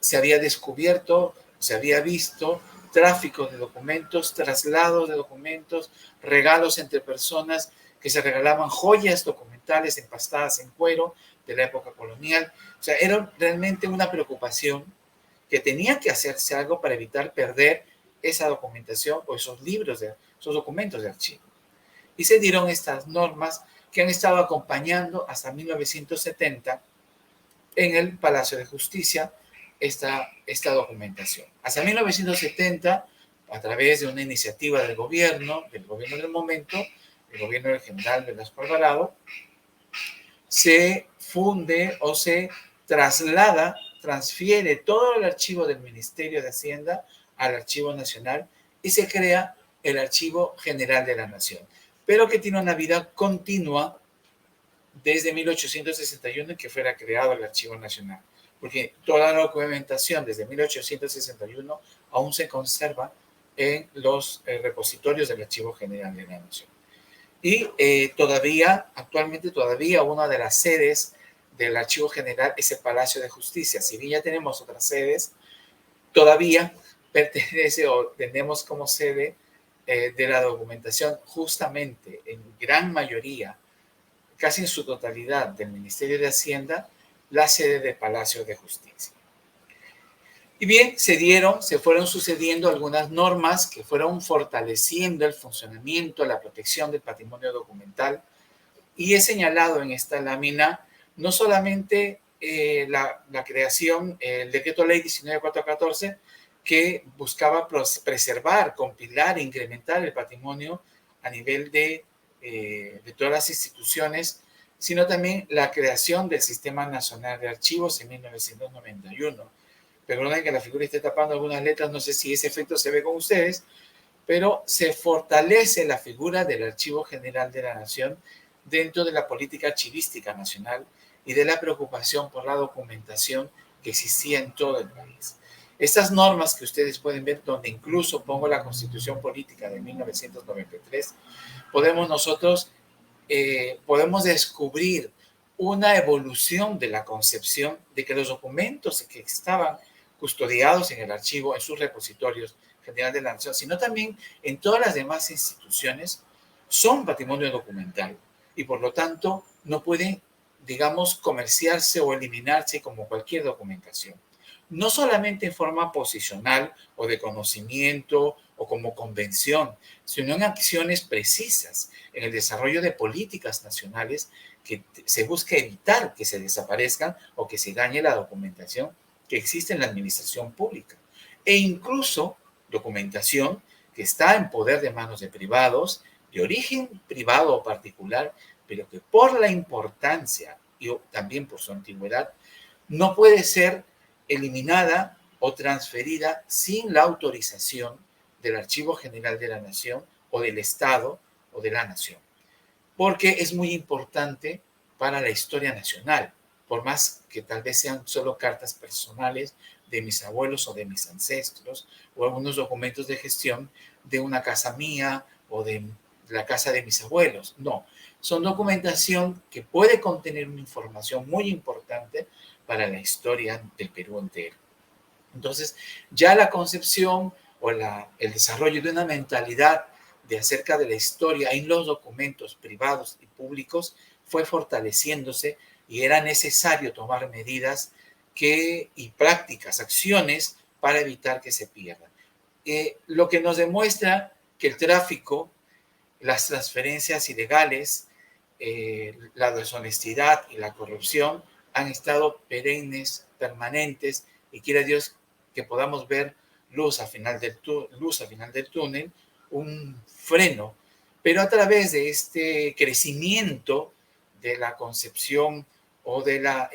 se había descubierto, se había visto tráfico de documentos, traslados de documentos, regalos entre personas que se regalaban joyas documentales empastadas en cuero de la época colonial. O sea, era realmente una preocupación que tenía que hacerse algo para evitar perder esa documentación o esos documentos de archivo. Y se dieron estas normas que han estado acompañando hasta 1970 en el Palacio de Justicia esta documentación. Hasta 1970, a través de una iniciativa del gobierno del momento, el gobierno del general Velasco Alvarado, se funde o se transfiere todo el archivo del Ministerio de Hacienda al Archivo Nacional y se crea el Archivo General de la Nación, pero que tiene una vida continua desde 1861, que fuera creado el Archivo Nacional, porque toda la documentación desde 1861 aún se conserva en los repositorios del Archivo General de la Nación. Y actualmente una de las sedes del Archivo General es el Palacio de Justicia. Si bien ya tenemos otras sedes, todavía pertenece o tenemos como sede de la documentación justamente en gran mayoría, casi en su totalidad, del Ministerio de Hacienda, la sede del Palacio de Justicia. Y bien, se fueron sucediendo algunas normas que fueron fortaleciendo el funcionamiento, la protección del patrimonio documental. Y he señalado en esta lámina no solamente la creación, el Decreto Ley 19.414, que buscaba preservar, compilar e incrementar el patrimonio a nivel de todas las instituciones, sino también la creación del Sistema Nacional de Archivos en 1991. Perdonen que la figura esté tapando algunas letras, no sé si ese efecto se ve con ustedes, pero se fortalece la figura del Archivo General de la Nación dentro de la política archivística nacional y de la preocupación por la documentación que existía en todo el país. Estas normas que ustedes pueden ver, donde incluso pongo la Constitución Política de 1993, podemos descubrir una evolución de la concepción de que los documentos que estaban custodiados en el archivo, en sus repositorios general de la Nación, sino también en todas las demás instituciones, son patrimonio documental y por lo tanto no pueden, digamos, comerciarse o eliminarse como cualquier documentación. No solamente en forma posicional o de conocimiento o como convención, sino en acciones precisas, en el desarrollo de políticas nacionales que se busca evitar que se desaparezcan o que se dañe la documentación que existe en la administración pública. E incluso documentación que está en poder de manos de privados, de origen privado o particular, pero que por la importancia y también por su antigüedad, no puede ser eliminada o transferida sin la autorización del Archivo General de la Nación o del Estado o de la Nación. Porque es muy importante para la historia nacional, por más que tal vez sean solo cartas personales de mis abuelos o de mis ancestros, o algunos documentos de gestión de una casa mía o de la casa de mis abuelos. No, son documentación que puede contener una información muy importante para la historia del Perú entero. Entonces, ya la concepción o el desarrollo de una mentalidad de acerca de la historia en los documentos privados y públicos fue fortaleciéndose y era necesario tomar medidas y prácticas, acciones para evitar que se pierdan. Lo que nos demuestra que el tráfico, las transferencias ilegales, la deshonestidad y la corrupción han estado perennes, permanentes, y quiera Dios que podamos ver luz al final del túnel, un freno, pero a través de este crecimiento de la concepción o de la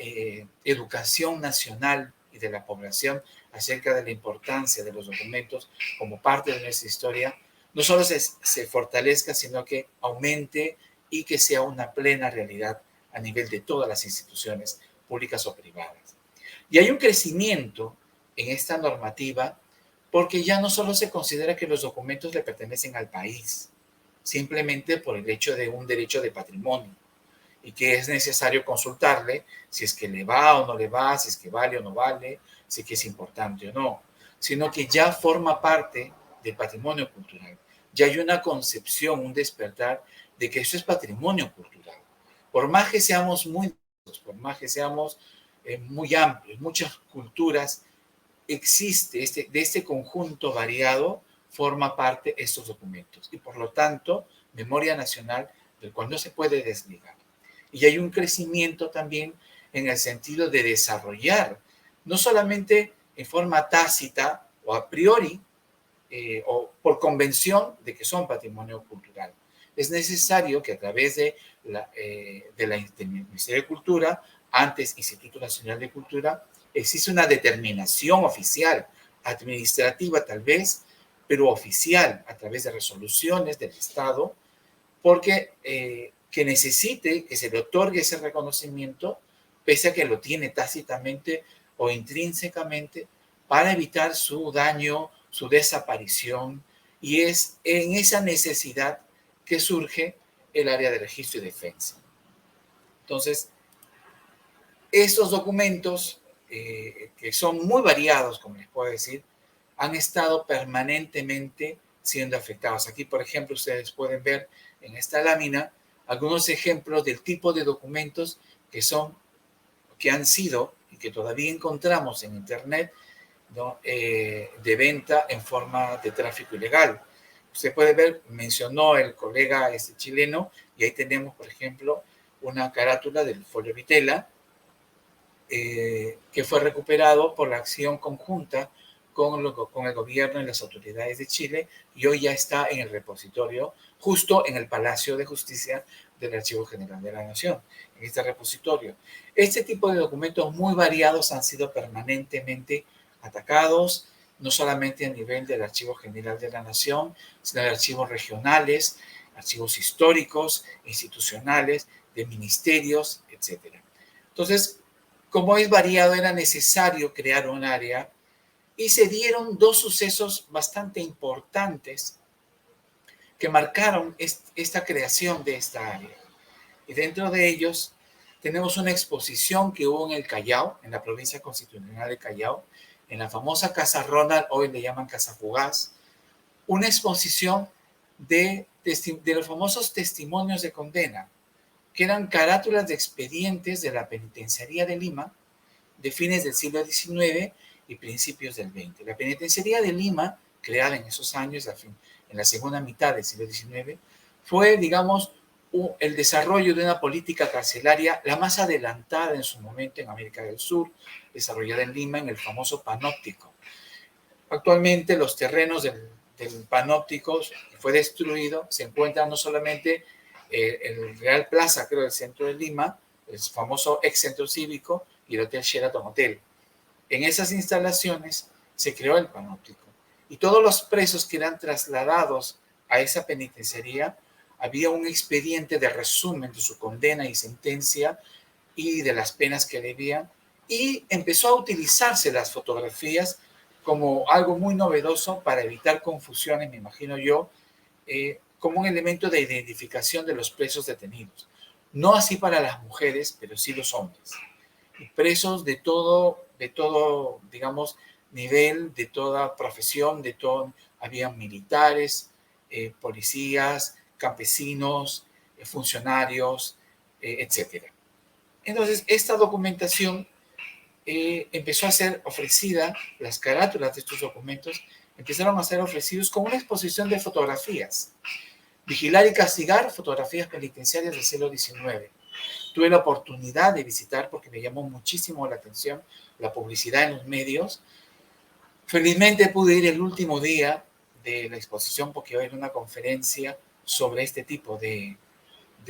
educación nacional y de la población acerca de la importancia de los documentos como parte de nuestra historia, no solo se fortalezca, sino que aumente y que sea una plena realidad a nivel de todas las instituciones públicas o privadas. Y hay un crecimiento en esta normativa porque ya no solo se considera que los documentos le pertenecen al país, simplemente por el hecho de un derecho de patrimonio, y que es necesario consultarle si es que le va o no le va, si es que vale o no vale, si es que es importante o no, sino que ya forma parte del patrimonio cultural. Ya hay una concepción, un despertar de que eso es patrimonio cultural. Por más que seamos por más que seamos muy amplios, muchas culturas, existe de este conjunto variado, forma parte estos documentos. Y por lo tanto, memoria nacional del cual no se puede desligar. Y hay un crecimiento también en el sentido de desarrollar, no solamente en forma tácita o a priori, o por convención de que son patrimonio cultural. Es necesario que a través del Ministerio de Cultura, antes Instituto Nacional de Cultura, existe una determinación oficial, administrativa tal vez, pero oficial, a través de resoluciones del Estado, porque que necesite que se le otorgue ese reconocimiento, pese a que lo tiene tácitamente o intrínsecamente, para evitar su daño, su desaparición, y es en esa necesidad que surge el área de registro y defensa. Entonces, Estos documentos, que son muy variados, como les puedo decir, han estado permanentemente siendo afectados. Aquí, por ejemplo, ustedes pueden ver en esta lámina algunos ejemplos del tipo de documentos que han sido y que todavía encontramos en Internet, ¿no? De venta en forma de tráfico ilegal. Usted puede ver, mencionó el colega chileno, y ahí tenemos, por ejemplo, una carátula del folio Vitela, que fue recuperado por la acción conjunta con el gobierno y las autoridades de Chile, y hoy ya está en el repositorio, justo en el Palacio de Justicia del Archivo General de la Nación, en este repositorio. Este tipo de documentos muy variados han sido permanentemente atacados, no solamente a nivel del Archivo General de la Nación, sino de archivos regionales, archivos históricos, institucionales, de ministerios, etc. Entonces, como es variado, era necesario crear un área, y se dieron dos sucesos bastante importantes que marcaron esta creación de esta área. Y dentro de ellos tenemos una exposición que hubo en el Callao, en la provincia constitucional de Callao, en la famosa Casa Ronald, hoy le llaman Casa Fugaz, una exposición de los famosos testimonios de condena, que eran carátulas de expedientes de la penitenciaría de Lima de fines del siglo XIX y principios del XX. La penitenciaría de Lima, creada en esos años, en la segunda mitad del siglo XIX, fue, digamos, el desarrollo de una política carcelaria la más adelantada en su momento en América del Sur, desarrollada en Lima en el famoso Panóptico. Actualmente los terrenos del Panóptico fue destruido, se encuentran no solamente el Real Plaza, creo, del centro de Lima, el famoso ex centro cívico, y el Hotel Sheraton Hotel. En esas instalaciones se creó el Panóptico, y todos los presos que eran trasladados a esa penitenciaría, había un expediente de resumen de su condena y sentencia y de las penas que debían, y empezó a utilizarse las fotografías como algo muy novedoso para evitar confusiones, me imagino yo, como un elemento de identificación de los presos detenidos. No así para las mujeres, pero sí los hombres. Presos de todo, digamos, nivel, de toda profesión, habían militares, policías, campesinos, funcionarios, etc. Entonces, esta documentación empezó a ser ofrecida, las carátulas de estos documentos empezaron a ser ofrecidos como una exposición de fotografías. Vigilar y castigar, fotografías penitenciarias del siglo XIX. Tuve la oportunidad de visitar porque me llamó muchísimo la atención la publicidad en los medios. Felizmente pude ir el último día de la exposición porque iba a ir a una conferencia sobre este tipo de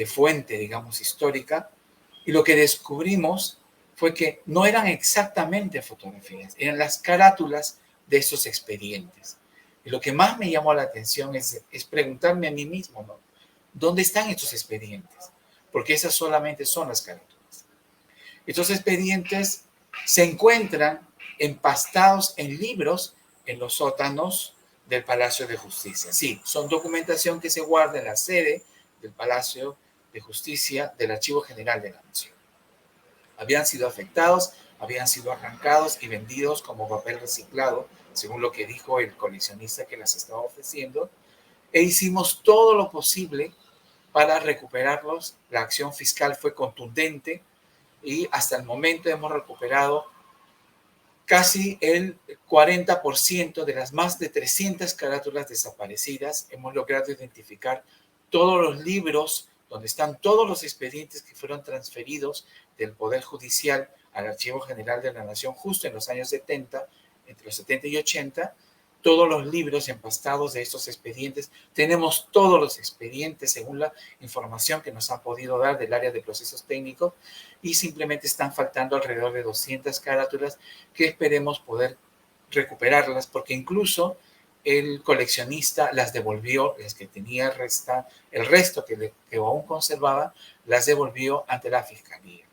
fuente, digamos, histórica, y lo que descubrimos fue que no eran exactamente fotografías, eran las carátulas de esos expedientes. Y lo que más me llamó la atención es preguntarme a mí mismo, ¿no? ¿Dónde están estos expedientes? Porque esas solamente son las carátulas. Estos expedientes se encuentran empastados en libros en los sótanos del Palacio de Justicia. Sí, son documentación que se guarda en la sede del Palacio de Justicia del Archivo General de la Nación. Habían sido afectados, habían sido arrancados y vendidos como papel reciclado, según lo que dijo el coleccionista que las estaba ofreciendo, e hicimos todo lo posible para recuperarlos. La acción fiscal fue contundente y hasta el momento hemos recuperado casi el 40% de las más de 300 carátulas desaparecidas. Hemos logrado identificar todos los libros donde están todos los expedientes que fueron transferidos del Poder Judicial al Archivo General de la Nación justo en los años 70, entre los 70 y 80, todos los libros empastados de estos expedientes. Tenemos todos los expedientes según la información que nos han podido dar del área de procesos técnicos, y simplemente están faltando alrededor de 200 carátulas que esperemos poder recuperarlas, porque incluso el coleccionista las devolvió, las que tenía el resto que aún conservaba, las devolvió ante la Fiscalía.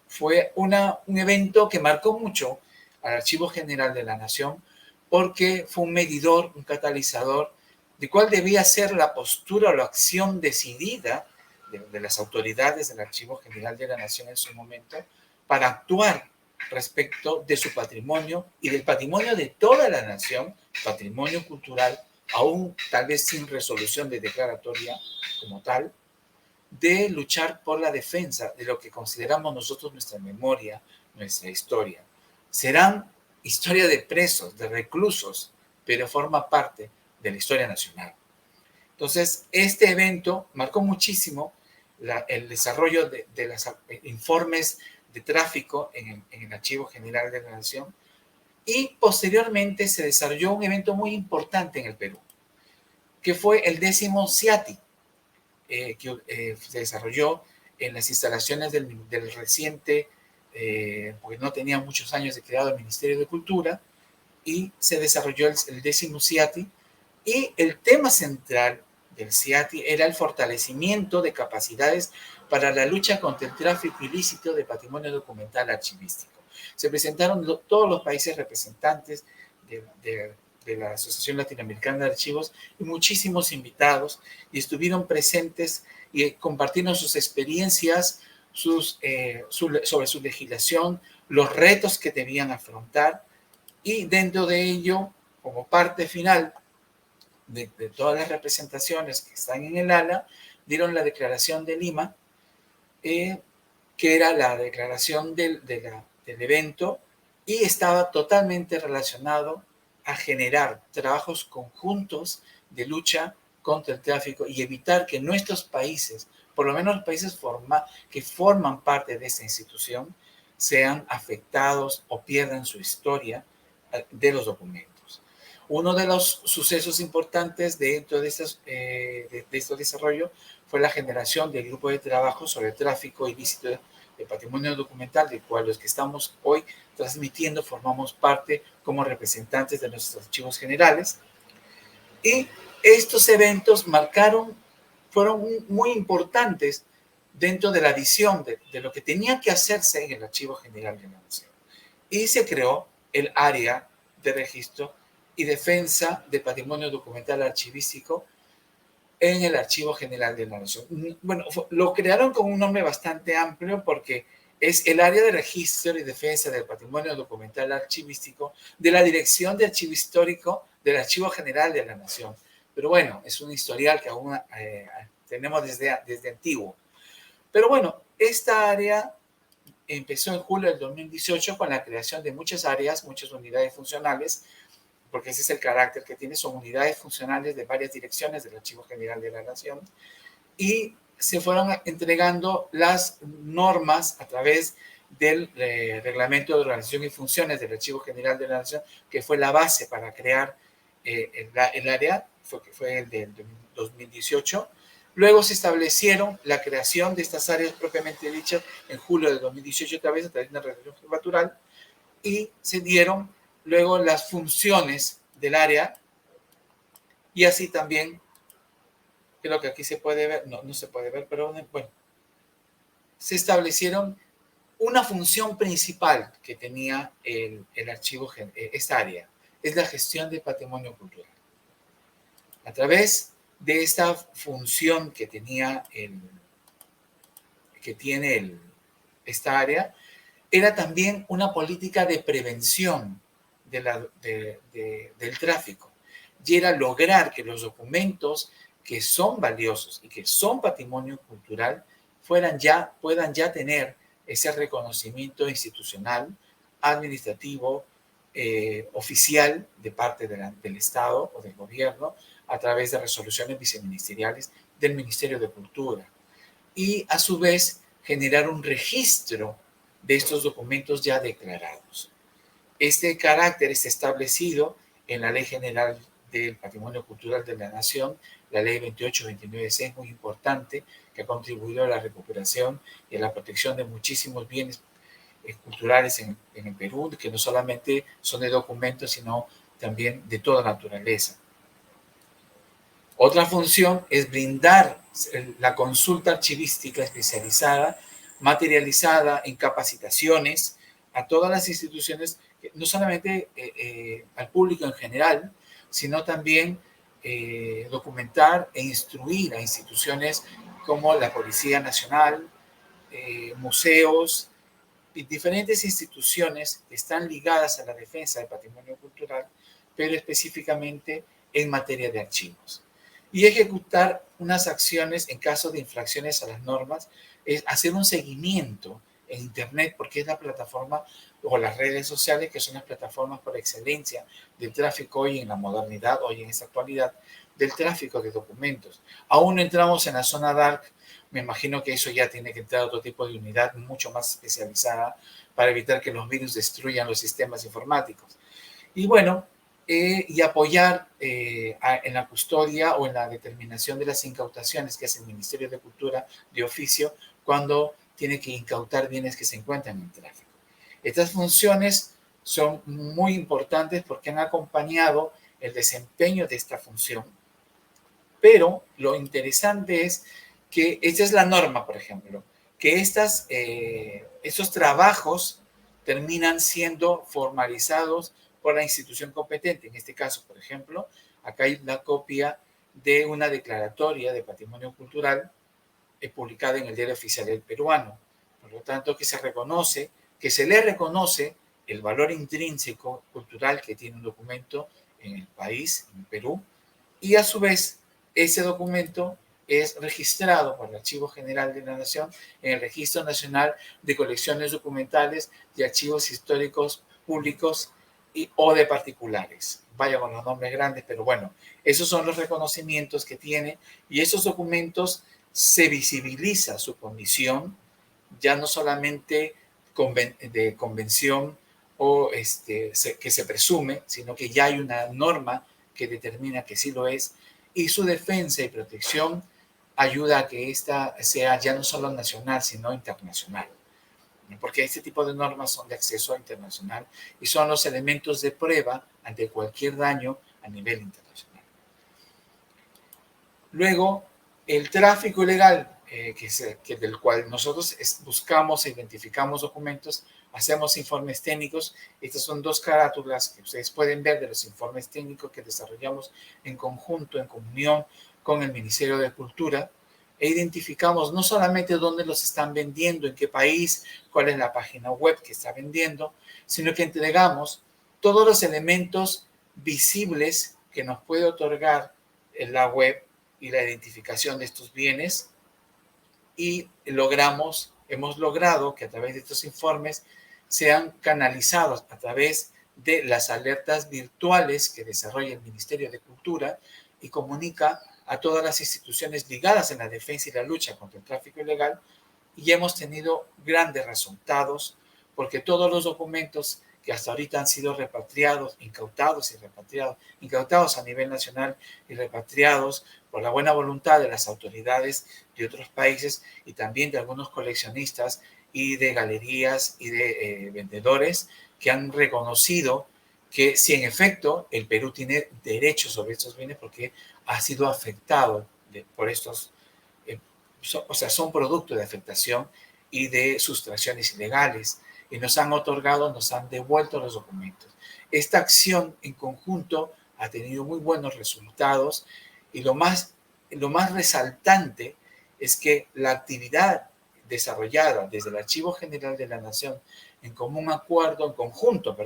Fue un evento que marcó mucho al Archivo General de la Nación, porque fue un medidor, un catalizador de cuál debía ser la postura o la acción decidida de las autoridades del Archivo General de la Nación en su momento para actuar respecto de su patrimonio y del patrimonio de toda la nación, patrimonio cultural, aún tal vez sin resolución de declaratoria como tal, de luchar por la defensa de lo que consideramos nosotros nuestra memoria, nuestra historia. Serán historia de presos, de reclusos, pero forma parte de la historia nacional. Entonces, este evento marcó muchísimo el desarrollo de los informes de tráfico en el Archivo General de la Nación, y posteriormente se desarrolló un evento muy importante en el Perú, que fue el 10º CIATI, que se desarrolló en las instalaciones del reciente, porque no tenía muchos años de creado el Ministerio de Cultura, y se desarrolló el 10º CIATI, y el tema central del CIATI era el fortalecimiento de capacidades para la lucha contra el tráfico ilícito de patrimonio documental archivístico. Se presentaron todos los países representantes de la Asociación Latinoamericana de Archivos y muchísimos invitados, y estuvieron presentes y compartieron sus experiencias sobre su legislación, los retos que debían afrontar, y dentro de ello, como parte final de todas las representaciones que están en el ala, dieron la Declaración de Lima, que era la declaración del evento, y estaba totalmente relacionado a generar trabajos conjuntos de lucha contra el tráfico y evitar que nuestros países, por lo menos los países que forman parte de esta institución, sean afectados o pierdan su historia de los documentos. Uno de los sucesos importantes dentro de este desarrollo fue la generación del grupo de trabajo sobre el tráfico ilícito de patrimonio documental, del cual los que estamos hoy transmitiendo formamos parte como representantes de nuestros archivos generales. Y estos eventos fueron muy importantes dentro de la visión de lo que tenía que hacerse en el Archivo General de la Nación. Y se creó el área de registro y defensa de patrimonio documental archivístico en el Archivo General de la Nación. Bueno, lo crearon con un nombre bastante amplio porque es el área de registro y defensa del patrimonio documental archivístico de la Dirección de Archivo Histórico del Archivo General de la Nación. Pero bueno, es un historial que aún tenemos desde antiguo. Pero bueno, esta área empezó en julio del 2018 con la creación de muchas áreas, muchas unidades funcionales, porque ese es el carácter que tiene, son unidades funcionales de varias direcciones del Archivo General de la Nación, y se fueron entregando las normas a través del Reglamento de Organización y Funciones del Archivo General de la Nación, que fue la base para crear el área, fue el del 2018. Luego se establecieron la creación de estas áreas propiamente dichas en julio de 2018 a través de una resolución jefatura, y se dieron luego las funciones del área, y así también, creo que aquí se puede ver, no se puede ver, pero bueno, se establecieron una función principal que tenía el archivo, esta área, es la gestión del patrimonio cultural. A través de esta función que tiene esta área, era también una política de prevención del tráfico, y era lograr que los documentos que son valiosos y que son patrimonio cultural puedan ya tener ese reconocimiento institucional, administrativo, oficial de parte del Estado o del gobierno, a través de resoluciones viceministeriales del Ministerio de Cultura, y a su vez generar un registro de estos documentos ya declarados. Este carácter está establecido en la Ley General del Patrimonio Cultural de la Nación, la Ley 2829C, es muy importante, que ha contribuido a la recuperación y a la protección de muchísimos bienes culturales en el Perú, que no solamente son de documentos, sino también de toda naturaleza. Otra función es brindar la consulta archivística especializada, materializada en capacitaciones a todas las instituciones, no solamente al público en general, sino también documentar e instruir a instituciones como la Policía Nacional, museos diferentes instituciones que están ligadas a la defensa del patrimonio cultural, pero específicamente en materia de archivos. Y ejecutar unas acciones en caso de infracciones a las normas, es hacer un seguimiento en Internet, porque es la plataforma o las redes sociales que son las plataformas por excelencia del tráfico hoy en la modernidad, hoy en esta actualidad, del tráfico de documentos. Aún no entramos en la zona dark, me imagino que eso ya tiene que entrar a otro tipo de unidad mucho más especializada para evitar que los virus destruyan los sistemas informáticos. Y bueno, y apoyar en la custodia o en la determinación de las incautaciones que hace el Ministerio de Cultura de oficio cuando tiene que incautar bienes que se encuentran en tráfico. Estas funciones son muy importantes porque han acompañado el desempeño de esta función, pero lo interesante es que esta es la norma, por ejemplo, que estos trabajos terminan siendo formalizados por la institución competente. En este caso, por ejemplo, acá hay una copia de una declaratoria de patrimonio cultural publicada en el Diario Oficial del Peruano. Por lo tanto, que se le reconoce el valor intrínseco cultural que tiene un documento en el país, en Perú, y a su vez ese documento es registrado por el Archivo General de la Nación en el Registro Nacional de Colecciones Documentales y Archivos Históricos Públicos o de particulares. Vaya con los nombres grandes, pero bueno, esos son los reconocimientos que tiene y esos documentos se visibiliza su condición, ya no solamente de convención o que se presume, sino que ya hay una norma que determina que sí lo es, y su defensa y protección ayuda a que esta sea ya no solo nacional, sino internacional. Porque este tipo de normas son de acceso internacional y son los elementos de prueba ante cualquier daño a nivel internacional. Luego, el tráfico ilegal, del cual nosotros buscamos e identificamos documentos, hacemos informes técnicos. Estas son dos carátulas que ustedes pueden ver de los informes técnicos que desarrollamos en conjunto, en comunión con el Ministerio de Cultura, e identificamos no solamente dónde los están vendiendo, en qué país, cuál es la página web que está vendiendo, sino que entregamos todos los elementos visibles que nos puede otorgar en la web y la identificación de estos bienes, y hemos logrado que a través de estos informes sean canalizados a través de las alertas virtuales que desarrolla el Ministerio de Cultura y comunica a todas las instituciones ligadas en la defensa y la lucha contra el tráfico ilegal, y hemos tenido grandes resultados porque todos los documentos que hasta ahorita han sido repatriados, incautados a nivel nacional y repatriados por la buena voluntad de las autoridades de otros países y también de algunos coleccionistas y de galerías y de vendedores que han reconocido que si en efecto el Perú tiene derechos sobre estos bienes porque ha sido afectado por estos, son producto de afectación y de sustracciones ilegales, y nos han otorgado, nos han devuelto los documentos. Esta acción en conjunto ha tenido muy buenos resultados, y lo más resaltante es que la actividad desarrollada desde el Archivo General de la Nación en conjunto,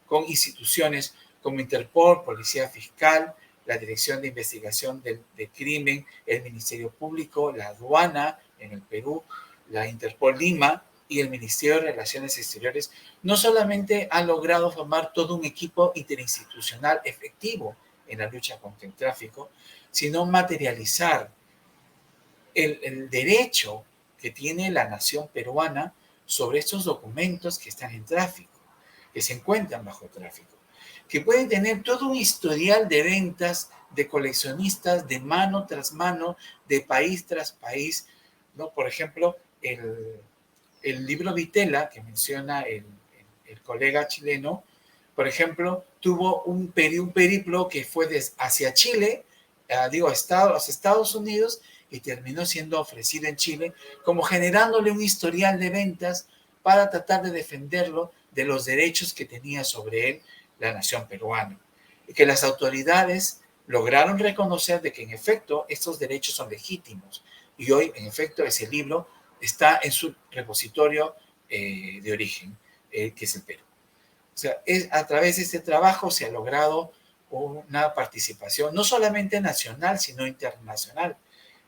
con instituciones como Interpol, Policía Fiscal, la Dirección de Investigación de Crimen, el Ministerio Público, la aduana en el Perú, la Interpol Lima y el Ministerio de Relaciones Exteriores, no solamente han logrado formar todo un equipo interinstitucional efectivo en la lucha contra el tráfico, sino materializar el derecho que tiene la nación peruana sobre estos documentos que están en tráfico, que se encuentran bajo tráfico, que pueden tener todo un historial de ventas de coleccionistas de mano tras mano, de país tras país, ¿no? Por ejemplo, el libro Vitela, que menciona el colega chileno, por ejemplo, tuvo un periplo que fue hacia Chile, a Estados Unidos, y terminó siendo ofrecido en Chile, como generándole un historial de ventas para tratar de defenderlo de los derechos que tenía sobre él la nación peruana. Y que las autoridades lograron reconocer de que en efecto estos derechos son legítimos. Y hoy, en efecto, ese libro está en su repositorio de origen, que es el Perú. O sea, a través de este trabajo se ha logrado una participación no solamente nacional, sino internacional.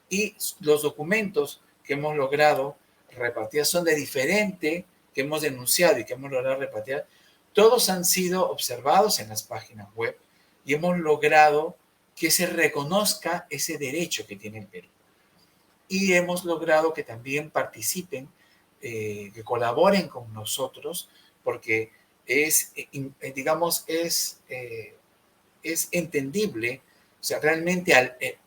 Y los documentos que hemos logrado repartir son de diferente, que hemos denunciado y que hemos logrado repartir, todos han sido observados en las páginas web y hemos logrado que se reconozca ese derecho que tiene el Perú. Y hemos logrado que también participen, que colaboren con nosotros, porque digamos, es entendible, o sea, realmente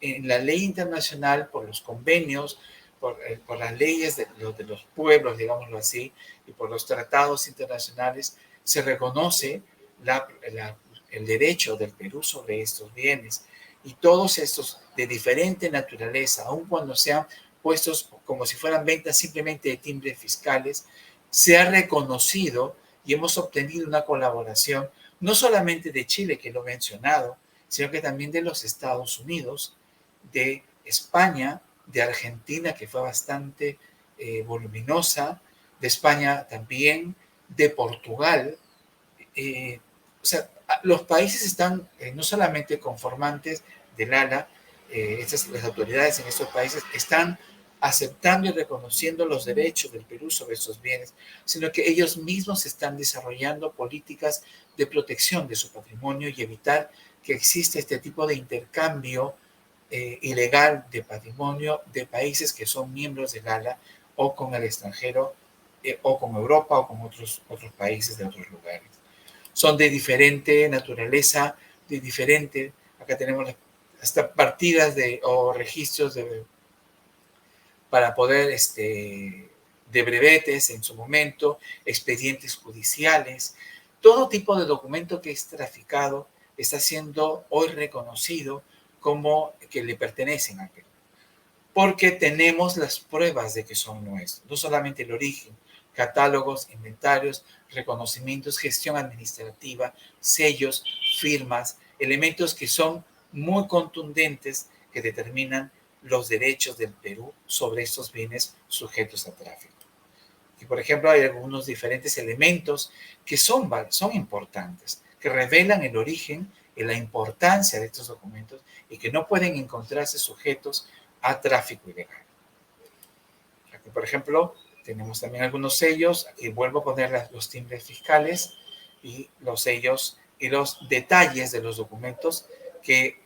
en la ley internacional, por los convenios, por las leyes de los pueblos, digámoslo así, y por los tratados internacionales, se reconoce el derecho del Perú sobre estos bienes. Y todos estos de diferente naturaleza, aun cuando sean puestos como si fueran ventas simplemente de timbres fiscales, se ha reconocido y hemos obtenido una colaboración no solamente de Chile, que lo he mencionado, sino que también de los Estados Unidos, de España, de Argentina, que fue bastante voluminosa, de España también, de Portugal. O sea, los países están no solamente conformantes del ALA, las autoridades en estos países están aceptando y reconociendo los derechos del Perú sobre estos bienes, sino que ellos mismos están desarrollando políticas de protección de su patrimonio y evitar que exista este tipo de intercambio ilegal de patrimonio de países que son miembros del ALA o con el extranjero o con Europa o con otros países de otros lugares. Son de diferente naturaleza, acá tenemos hasta partidas o registros para poder, de brevetes en su momento, expedientes judiciales, todo tipo de documento que es traficado está siendo hoy reconocido como que le pertenecen al Perú. Porque tenemos las pruebas de que son nuestros, no solamente el origen, catálogos, inventarios, reconocimientos, gestión administrativa, sellos, firmas, elementos que son muy contundentes que determinan los derechos del Perú sobre estos bienes sujetos a tráfico. Y, por ejemplo, hay algunos diferentes elementos que son importantes, que revelan el origen y la importancia de estos documentos y que no pueden encontrarse sujetos a tráfico ilegal. Aquí, por ejemplo, tenemos también algunos sellos. Aquí vuelvo a poner los timbres fiscales y los sellos y los detalles de los documentos que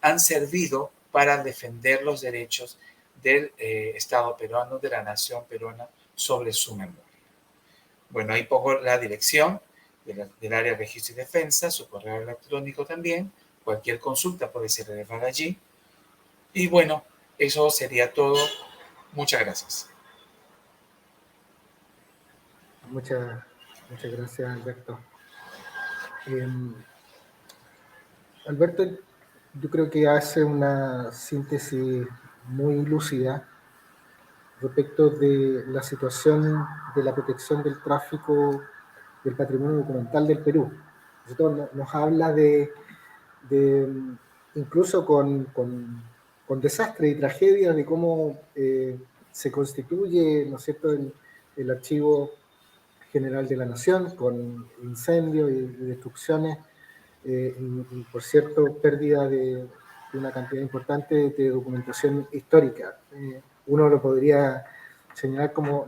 han servido para defender los derechos del Estado peruano, de la nación peruana, sobre su memoria. Bueno, ahí pongo la dirección del área de registro y defensa, su correo electrónico también. Cualquier consulta puede ser elevada allí. Y bueno, eso sería todo. Muchas gracias. Muchas gracias, Alberto. Alberto, yo creo que hace una síntesis muy lúcida respecto de la situación de la protección del tráfico del patrimonio documental del Perú. Nos habla de incluso con desastres y tragedias, de cómo se constituye, ¿no es cierto?, el Archivo General de la Nación, con incendios y destrucciones, y por cierto, pérdida de una cantidad importante de documentación histórica. Uno lo podría señalar como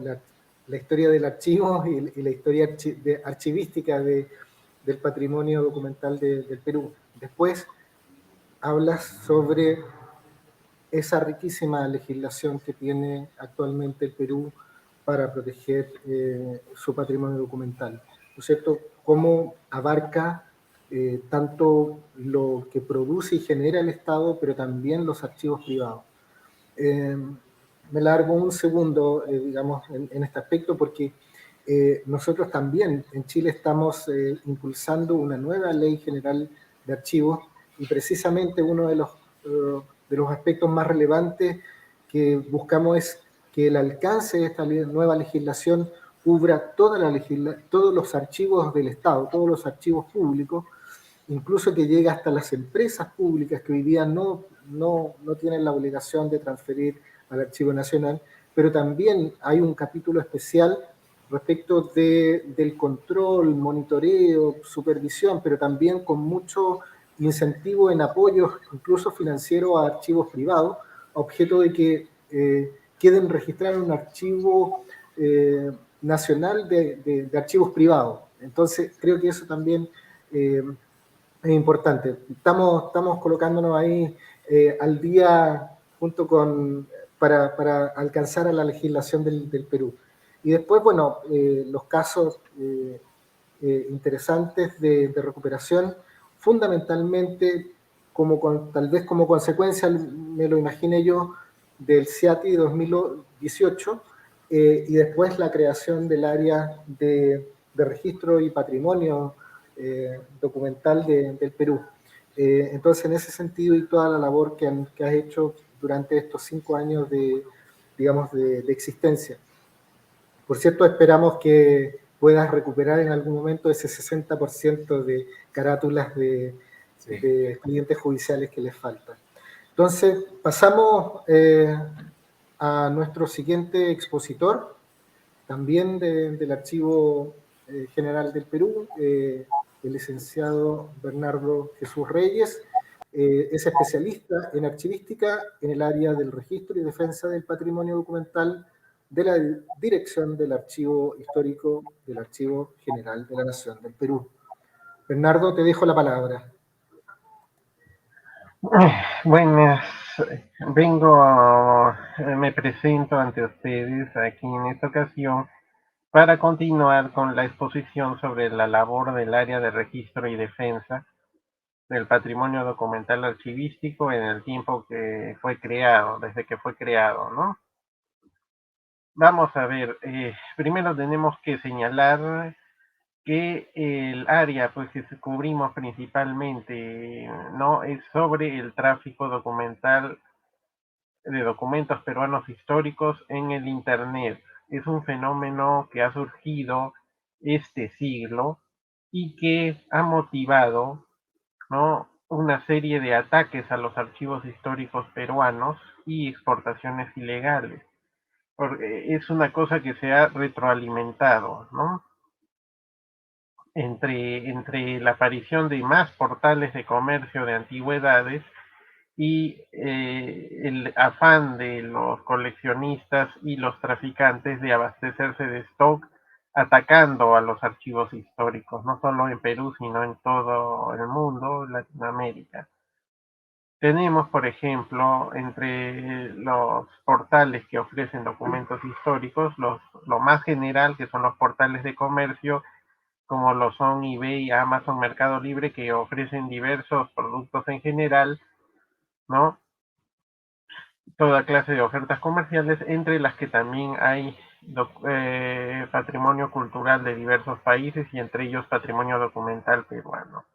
la historia del archivo y la historia archivística del patrimonio documental del Perú. Después hablas sobre esa riquísima legislación que tiene actualmente el Perú para proteger su patrimonio documental, ¿no es cierto? Cómo abarca tanto lo que produce y genera el Estado, pero también los archivos privados. Me largo un segundo, digamos, en este aspecto, porque nosotros también en Chile estamos impulsando una nueva ley general de archivos, y precisamente uno de los aspectos más relevantes que buscamos es que el alcance de esta nueva legislación cubra todos los archivos del Estado, todos los archivos públicos, incluso que llegue hasta las empresas públicas que hoy día no tienen la obligación de transferir al Archivo Nacional, pero también hay un capítulo especial respecto del control, monitoreo, supervisión, pero también con mucho incentivo en apoyos, incluso financieros, a archivos privados, a objeto de que queden registrados en un archivo nacional de archivos privados. Entonces, creo que eso también es importante. Estamos colocándonos ahí al día junto con, para alcanzar a la legislación del Perú. Y después, bueno, los casos interesantes de recuperación, fundamentalmente, tal vez como consecuencia, me lo imaginé yo, del CIATI 2018, y después la creación del área de registro y patrimonio documental del Perú. Entonces, en ese sentido, y toda la labor que has hecho durante estos 5 años digamos, de existencia. Por cierto, esperamos que puedas recuperar en algún momento ese 60% de carátulas de expedientes judiciales que les faltan. Entonces, pasamos a nuestro siguiente expositor, también del Archivo General del Perú, el licenciado Bernardo Jesús Reyes. Es especialista en archivística en el área del registro y defensa del patrimonio documental de la Dirección del Archivo Histórico del Archivo General de la Nación del Perú. Bernardo, te dejo la palabra. Buenas, me presento ante ustedes aquí en esta ocasión para continuar con la exposición sobre la labor del área de registro y defensa del patrimonio documental archivístico en el tiempo que fue creado, desde que fue creado, ¿no? Vamos a ver, primero tenemos que señalar que el área pues que cubrimos principalmente, ¿no? Es sobre el tráfico documental de documentos peruanos históricos en el Internet. Es un fenómeno que ha surgido este siglo y que ha motivado, ¿no?, una serie de ataques a los archivos históricos peruanos y exportaciones ilegales. Porque es una cosa que se ha retroalimentado, ¿no? Entre la aparición de más portales de comercio de antigüedades y el afán de los coleccionistas y los traficantes de abastecerse de stock atacando a los archivos históricos, no solo en Perú, sino en todo el mundo, Latinoamérica. Tenemos, por ejemplo, entre los portales que ofrecen documentos históricos, lo más general, que son los portales de comercio, como lo son eBay, Amazon, Mercado Libre, que ofrecen diversos productos en general, ¿no? Toda clase de ofertas comerciales, entre las que también hay patrimonio cultural de diversos países y entre ellos patrimonio documental peruano.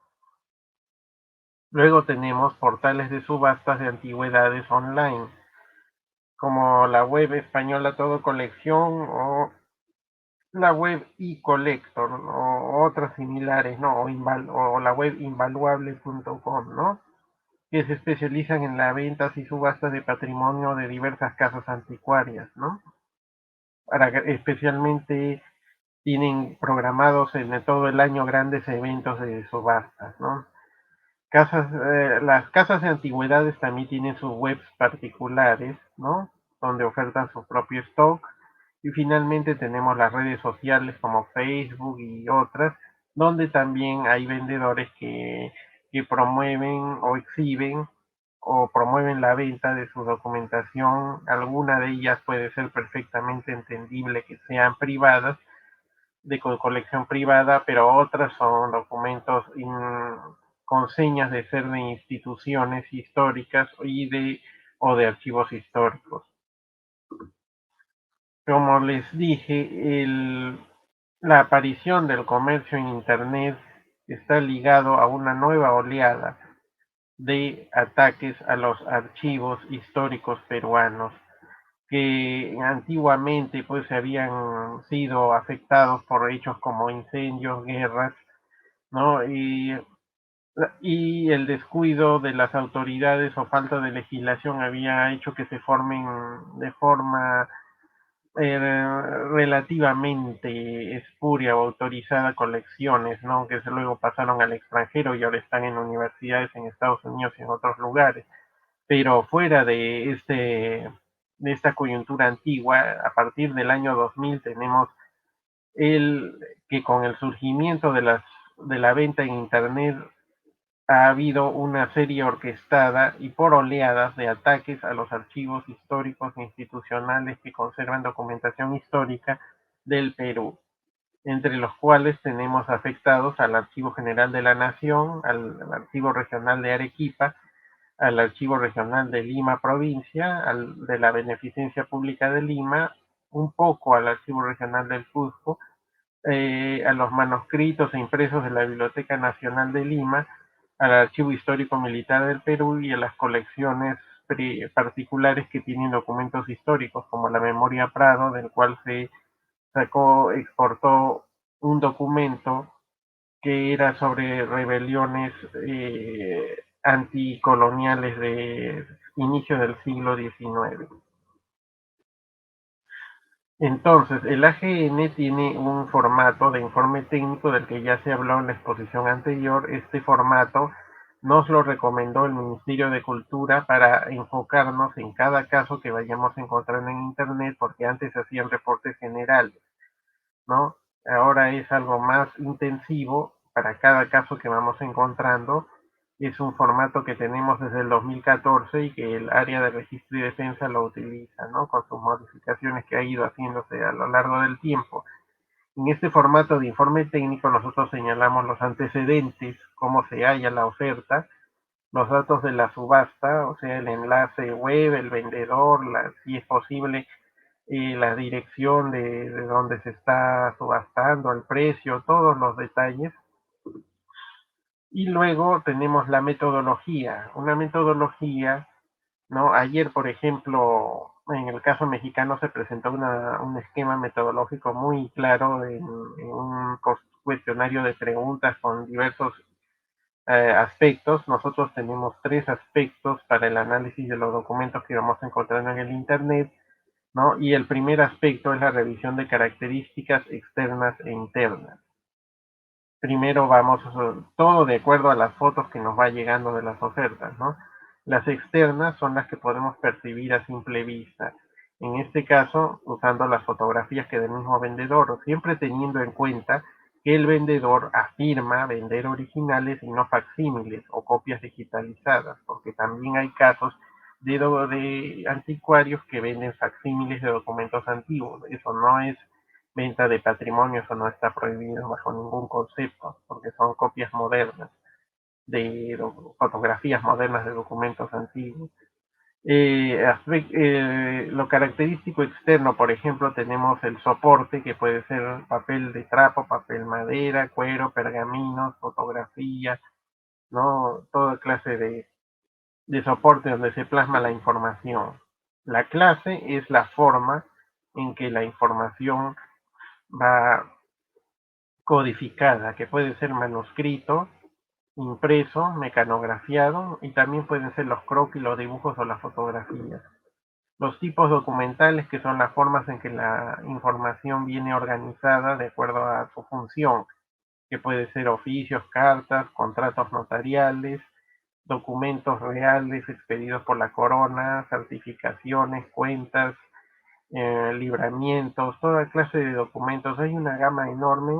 Luego tenemos portales de subastas de antigüedades online, como la web española Todo Colección o la web eCollector, o otras similares, ¿no? O la web invaluable.com, ¿no?, que se especializan en las ventas y subastas de patrimonio de diversas casas anticuarias, ¿no? Especialmente tienen programados en todo el año grandes eventos de subastas, ¿no? Las casas de antigüedades también tienen sus webs particulares, ¿no?, donde ofertan su propio stock. Y finalmente tenemos las redes sociales como Facebook y otras, donde también hay vendedores que promueven o exhiben o promueven la venta de su documentación. Alguna de ellas puede ser perfectamente entendible que sean privadas, de colección privada, pero otras son documentos con señas de ser de instituciones históricas o de archivos históricos. Como les dije, la aparición del comercio en Internet está ligado a una nueva oleada de ataques a los archivos históricos peruanos, que antiguamente pues habían sido afectados por hechos como incendios, guerras, ¿no? Y el descuido de las autoridades o falta de legislación había hecho que se formen de forma relativamente espuria o autorizada colecciones, ¿no? Que luego pasaron al extranjero y ahora están en universidades en Estados Unidos y en otros lugares. Pero fuera de esta coyuntura antigua, a partir del año 2000 tenemos que con el surgimiento de la venta en Internet ha habido una serie orquestada y por oleadas de ataques a los archivos históricos e institucionales que conservan documentación histórica del Perú, entre los cuales tenemos afectados al Archivo General de la Nación, al Archivo Regional de Arequipa, al Archivo Regional de Lima Provincia, de la Beneficencia Pública de Lima, un poco al Archivo Regional del Cusco, a los manuscritos e impresos de la Biblioteca Nacional de Lima, al Archivo Histórico Militar del Perú y a las colecciones particulares que tienen documentos históricos, como la Memoria Prado, del cual se exportó un documento que era sobre rebeliones anticoloniales de inicio del siglo XIX. Entonces, el AGN tiene un formato de informe técnico del que ya se habló en la exposición anterior. Este formato nos lo recomendó el Ministerio de Cultura para enfocarnos en cada caso que vayamos encontrando en Internet, porque antes se hacían reportes generales, ¿no? Ahora es algo más intensivo para cada caso que vamos encontrando. Es un formato que tenemos desde el 2014 y que el área de registro y defensa lo utiliza, ¿no? Con sus modificaciones que ha ido haciéndose a lo largo del tiempo. En este formato de informe técnico nosotros señalamos los antecedentes, cómo se halla la oferta, los datos de la subasta, o sea, el enlace web, el vendedor, si es posible, la dirección de donde se está subastando, el precio, todos los detalles. Y luego tenemos la metodología, una metodología, ¿no? Ayer, por ejemplo, en el caso mexicano se presentó un esquema metodológico muy claro en un cuestionario de preguntas con diversos aspectos. Nosotros tenemos 3 aspectos para el análisis de los documentos que vamos encontrando en el Internet, ¿no? Y el primer aspecto es la revisión de características externas e internas. Primero vamos, todo de acuerdo a las fotos que nos va llegando de las ofertas, ¿no? Las externas son las que podemos percibir a simple vista. En este caso, usando las fotografías que del mismo vendedor, siempre teniendo en cuenta que el vendedor afirma vender originales y no facsímiles o copias digitalizadas, porque también hay casos de anticuarios que venden facsímiles de documentos antiguos. Eso no es venta de patrimonio, eso no está prohibido bajo ningún concepto, porque son copias modernas de fotografías modernas de documentos antiguos. Lo característico externo, por ejemplo, tenemos el soporte, que puede ser papel de trapo, papel madera, cuero, pergaminos, fotografía, ¿no? Toda clase de soporte donde se plasma la información. La clase es la forma en que la información va codificada, que puede ser manuscrito, impreso, mecanografiado, y también pueden ser los croquis, los dibujos o las fotografías. Los tipos documentales, que son las formas en que la información viene organizada de acuerdo a su función, que puede ser oficios, cartas, contratos notariales, documentos reales expedidos por la corona, certificaciones, cuentas, libramientos, toda clase de documentos. Hay una gama enorme.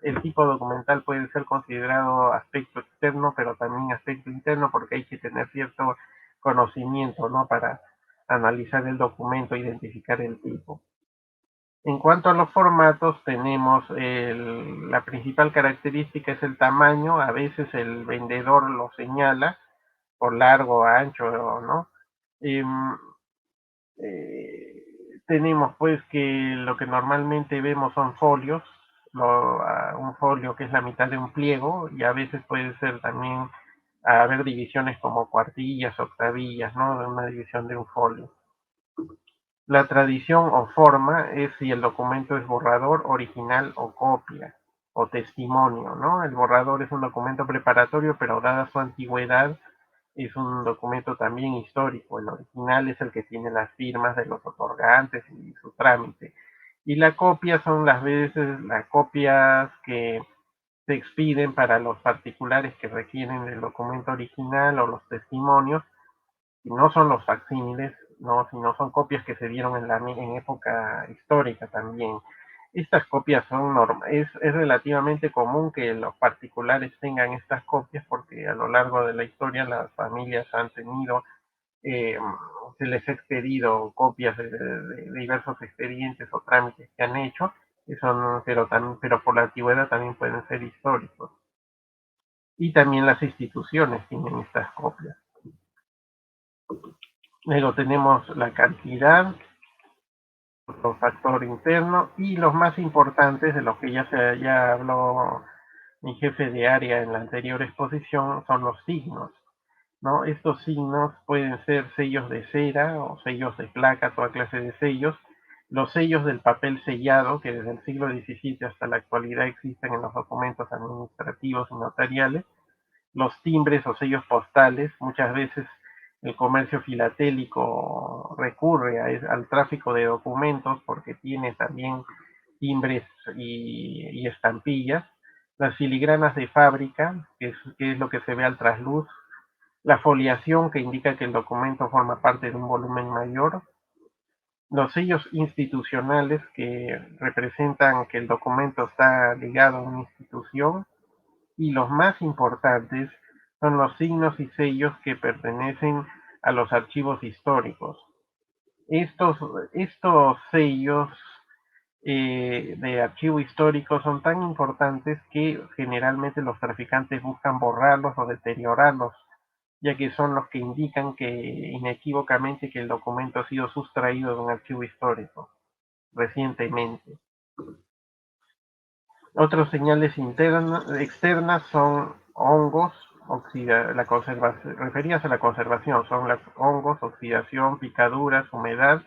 El tipo documental puede ser considerado aspecto externo, pero también aspecto interno, porque hay que tener cierto conocimiento, ¿no? Para analizar el documento, identificar el tipo. En cuanto a los formatos, tenemos la principal característica es el tamaño. A veces el vendedor lo señala por largo, ancho, ¿no? Eh, Tenemos pues que lo que normalmente vemos son folios, un folio que es la mitad de un pliego, y a veces puede ser también haber divisiones como cuartillas, octavillas, ¿no? De una división de un folio. La tradición o forma es si el documento es borrador, original o copia o testimonio, ¿no? El borrador es un documento preparatorio, pero dada su antigüedad, es un documento también histórico. El original es el que tiene las firmas de los otorgantes y su trámite. Y la copia son las veces las copias que se expiden para los particulares que requieren del documento original o los testimonios, y no son los facsímiles, no, sino son copias que se dieron en época histórica también. Estas copias son es relativamente común que los particulares tengan estas copias porque a lo largo de la historia las familias han tenido, eh, se les ha expedido copias de diversos expedientes o trámites que han hecho, pero por la antigüedad también pueden ser históricos. Y también las instituciones tienen estas copias. Luego tenemos la cantidad, otro factor interno, y los más importantes, de los que ya habló mi jefe de área en la anterior exposición, son los signos, ¿no? Estos signos pueden ser sellos de cera o sellos de placa, toda clase de sellos. Los sellos del papel sellado, que desde el siglo XVII hasta la actualidad existen en los documentos administrativos y notariales. Los timbres o sellos postales, muchas veces el comercio filatélico recurre al tráfico de documentos porque tiene también timbres y estampillas. Las filigranas de fábrica, que es lo que se ve al trasluz. La foliación, que indica que el documento forma parte de un volumen mayor. Los sellos institucionales, que representan que el documento está ligado a una institución. Y los más importantes son los signos y sellos que pertenecen a los archivos históricos. Estos, estos sellos de archivo histórico son tan importantes que generalmente los traficantes buscan borrarlos o deteriorarlos, ya que son los que indican que inequívocamente que el documento ha sido sustraído de un archivo histórico recientemente. Otras señales externas son hongos, referidas a la conservación, son los hongos, oxidación, picaduras, humedad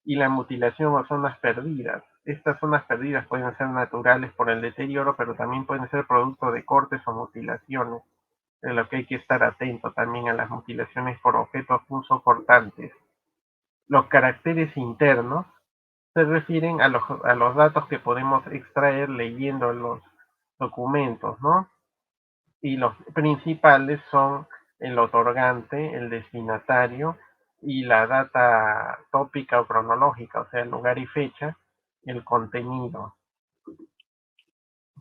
y la mutilación o zonas perdidas. Estas zonas perdidas pueden ser naturales por el deterioro, pero también pueden ser producto de cortes o mutilaciones, de lo que hay que estar atento también a las mutilaciones por objetos punzocortantes. Los caracteres internos se refieren a los datos que podemos extraer leyendo los documentos, ¿no? Y los principales son el otorgante, el destinatario y la data tópica o cronológica, o sea, el lugar y fecha, el contenido.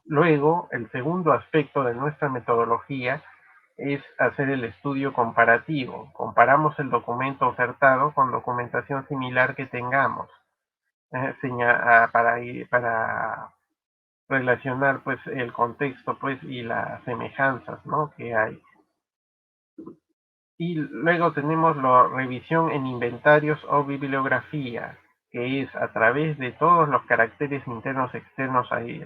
Luego, el segundo aspecto de nuestra metodología es hacer el estudio comparativo. Comparamos el documento ofertado con documentación similar que tengamos. Para relacionar pues el contexto pues y las semejanzas, ¿no?, que hay. Y luego tenemos la revisión en inventarios o bibliografía, que es a través de todos los caracteres internos externos ahí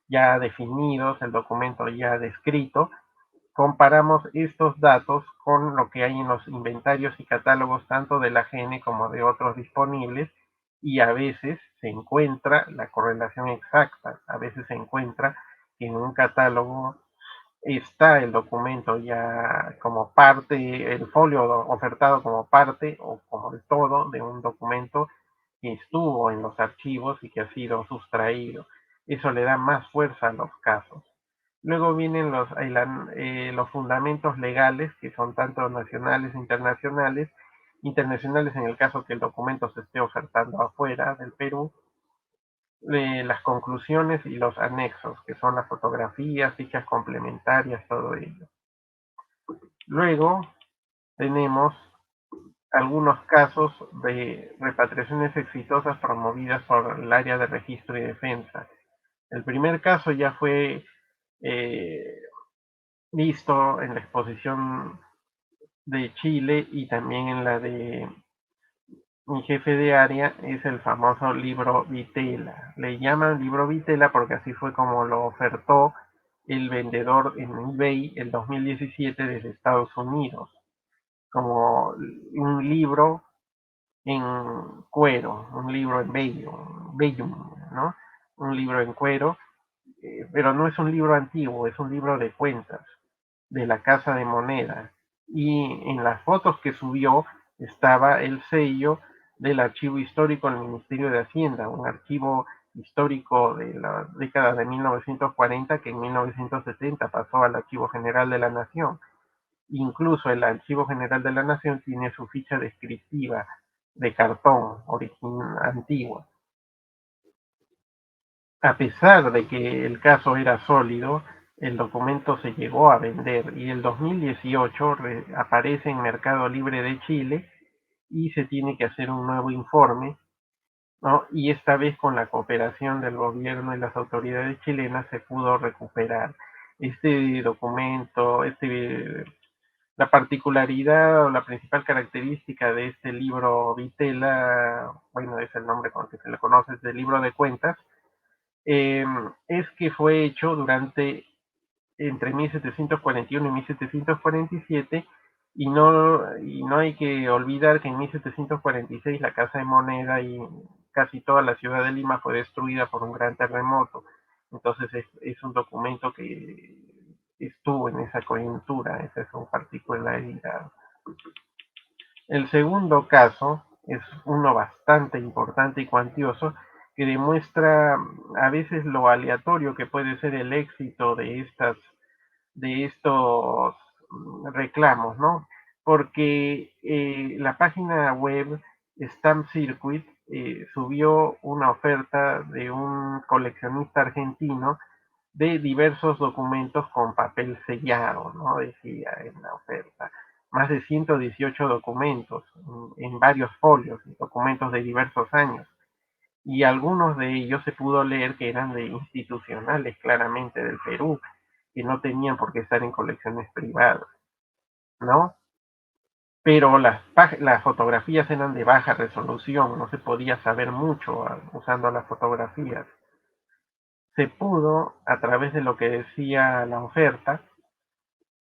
ya definidos, el documento ya descrito, comparamos estos datos con lo que hay en los inventarios y catálogos tanto de la AGN como de otros disponibles, y a veces se encuentra la correlación exacta. A veces se encuentra que en un catálogo está el documento ya como parte, el folio ofertado como parte o como el todo de un documento que estuvo en los archivos y que ha sido sustraído. Eso le da más fuerza a los casos. Luego vienen los fundamentos legales, que son tanto nacionales e internacionales. Internacionales en el caso que el documento se esté ofertando afuera del Perú. Las conclusiones y los anexos, que son las fotografías, fichas complementarias, todo ello. Luego tenemos algunos casos de repatriaciones exitosas promovidas por el área de registro y defensa. El primer caso ya fue visto en la exposición de Chile y también en la de mi jefe de área, es el famoso libro Vitela. Le llaman libro Vitela porque así fue como lo ofertó el vendedor en eBay el 2017 desde Estados Unidos, como un libro en cuero, un libro en vellum, ¿no? Un libro en cuero, pero no es un libro antiguo, es un libro de cuentas de la Casa de Moneda. y en las fotos que subió estaba el sello del Archivo Histórico del Ministerio de Hacienda, un archivo histórico de la década de 1940 que en 1970 pasó al Archivo General de la Nación. Incluso el Archivo General de la Nación tiene su ficha descriptiva de cartón antigua. A pesar de que el caso era sólido, el documento se llegó a vender y en 2018 aparece en Mercado Libre de Chile y se tiene que hacer un nuevo informe, ¿no? Y esta vez con la cooperación del gobierno y las autoridades chilenas se pudo recuperar este documento. La particularidad o la principal característica de este libro Vitela, bueno, es el nombre con el que se le conoce, es el libro de cuentas, es que fue hecho entre 1741 y 1747 y no hay que olvidar que en 1746 la Casa de Moneda y casi toda la ciudad de Lima fue destruida por un gran terremoto. Entonces es un documento que estuvo en esa coyuntura, esa es una particularidad. El segundo caso es uno bastante importante y cuantioso que demuestra a veces lo aleatorio que puede ser el éxito de estos reclamos, ¿no? Porque la página web Stamp Circuit subió una oferta de un coleccionista argentino de diversos documentos con papel sellado, ¿no? Decía en la oferta. Más de 118 documentos en varios folios, documentos de diversos años. Y algunos de ellos se pudo leer que eran de institucionales, claramente del Perú, que no tenían por qué estar en colecciones privadas, ¿no? Pero las fotografías eran de baja resolución, no se podía saber mucho usando las fotografías. Se pudo, a través de lo que decía la oferta,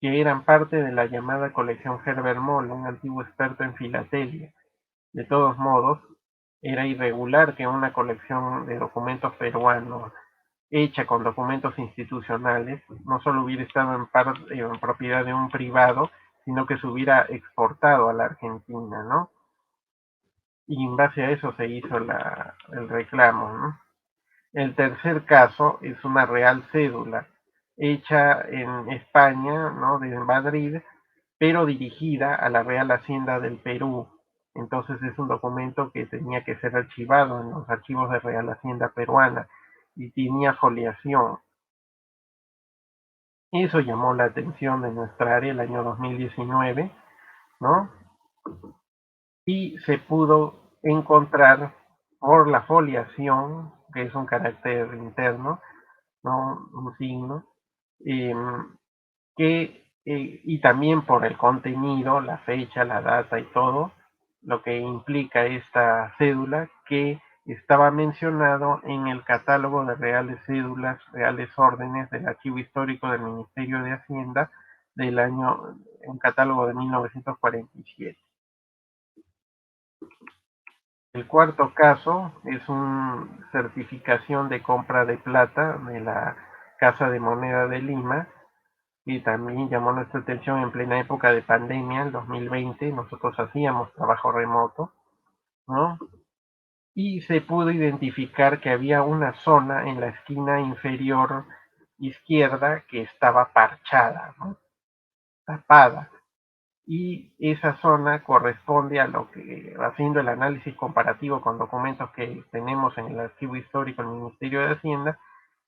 que eran parte de la llamada colección Herbert Moll, un antiguo experto en filatelia. De todos modos, era irregular que una colección de documentos peruanos hecha con documentos institucionales no solo hubiera estado en propiedad de un privado, sino que se hubiera exportado a la Argentina, ¿no? Y en base a eso se hizo el reclamo, ¿no? El tercer caso es una real cédula hecha en España, ¿no? De Madrid, pero dirigida a la Real Hacienda del Perú. Entonces es un documento que tenía que ser archivado en los archivos de Real Hacienda peruana y tenía foliación. Eso llamó la atención de nuestra área el año 2019, ¿no? Y se pudo encontrar por la foliación, que es un carácter interno, ¿no? Un signo, eh, y también por el contenido, la fecha, la data y todo, lo que implica esta cédula, que estaba mencionado en el catálogo de reales cédulas, reales órdenes del Archivo Histórico del Ministerio de Hacienda del año, un catálogo de 1947. El cuarto caso es una certificación de compra de plata de la Casa de Moneda de Lima, y también llamó nuestra atención en plena época de pandemia, en 2020, nosotros hacíamos trabajo remoto, ¿no? Y se pudo identificar que había una zona en la esquina inferior izquierda que estaba parchada, ¿no? Tapada. Y esa zona corresponde a lo que, haciendo el análisis comparativo con documentos que tenemos en el archivo histórico del Ministerio de Hacienda,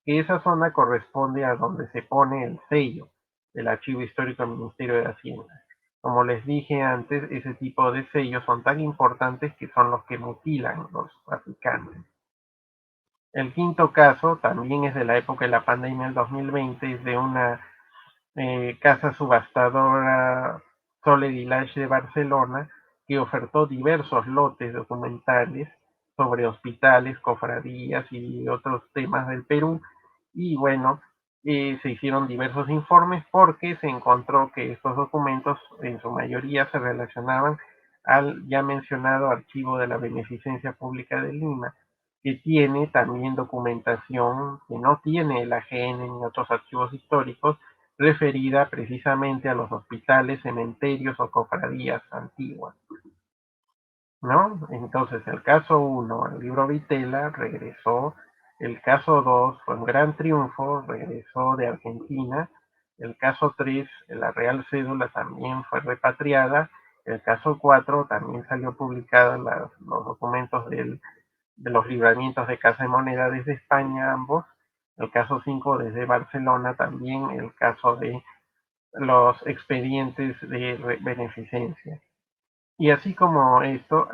que esa zona corresponde a donde se pone el sello del archivo histórico del Ministerio de Hacienda. Como les dije antes, ese tipo de sellos son tan importantes que son los que mutilan los traficantes. El quinto caso también es de la época de la pandemia del 2020, es de una casa subastadora Soledad de Barcelona, que ofertó diversos lotes documentales sobre hospitales, cofradías y otros temas del Perú. Y bueno, se hicieron diversos informes porque se encontró que estos documentos en su mayoría se relacionaban al ya mencionado Archivo de la Beneficencia Pública de Lima, que tiene también documentación que no tiene el AGN ni otros archivos históricos, referida precisamente a los hospitales, cementerios o cofradías antiguas, ¿no? Entonces, el caso 1, el libro Vitela, regresó. El caso 2 fue un gran triunfo, regresó de Argentina. El caso 3, la Real Cédula, también fue repatriada. El caso 4 también salió publicado los documentos de los libramientos de Casa de Moneda desde España, ambos. El caso 5 desde Barcelona también. El caso de los expedientes de beneficencia. Y así como esto,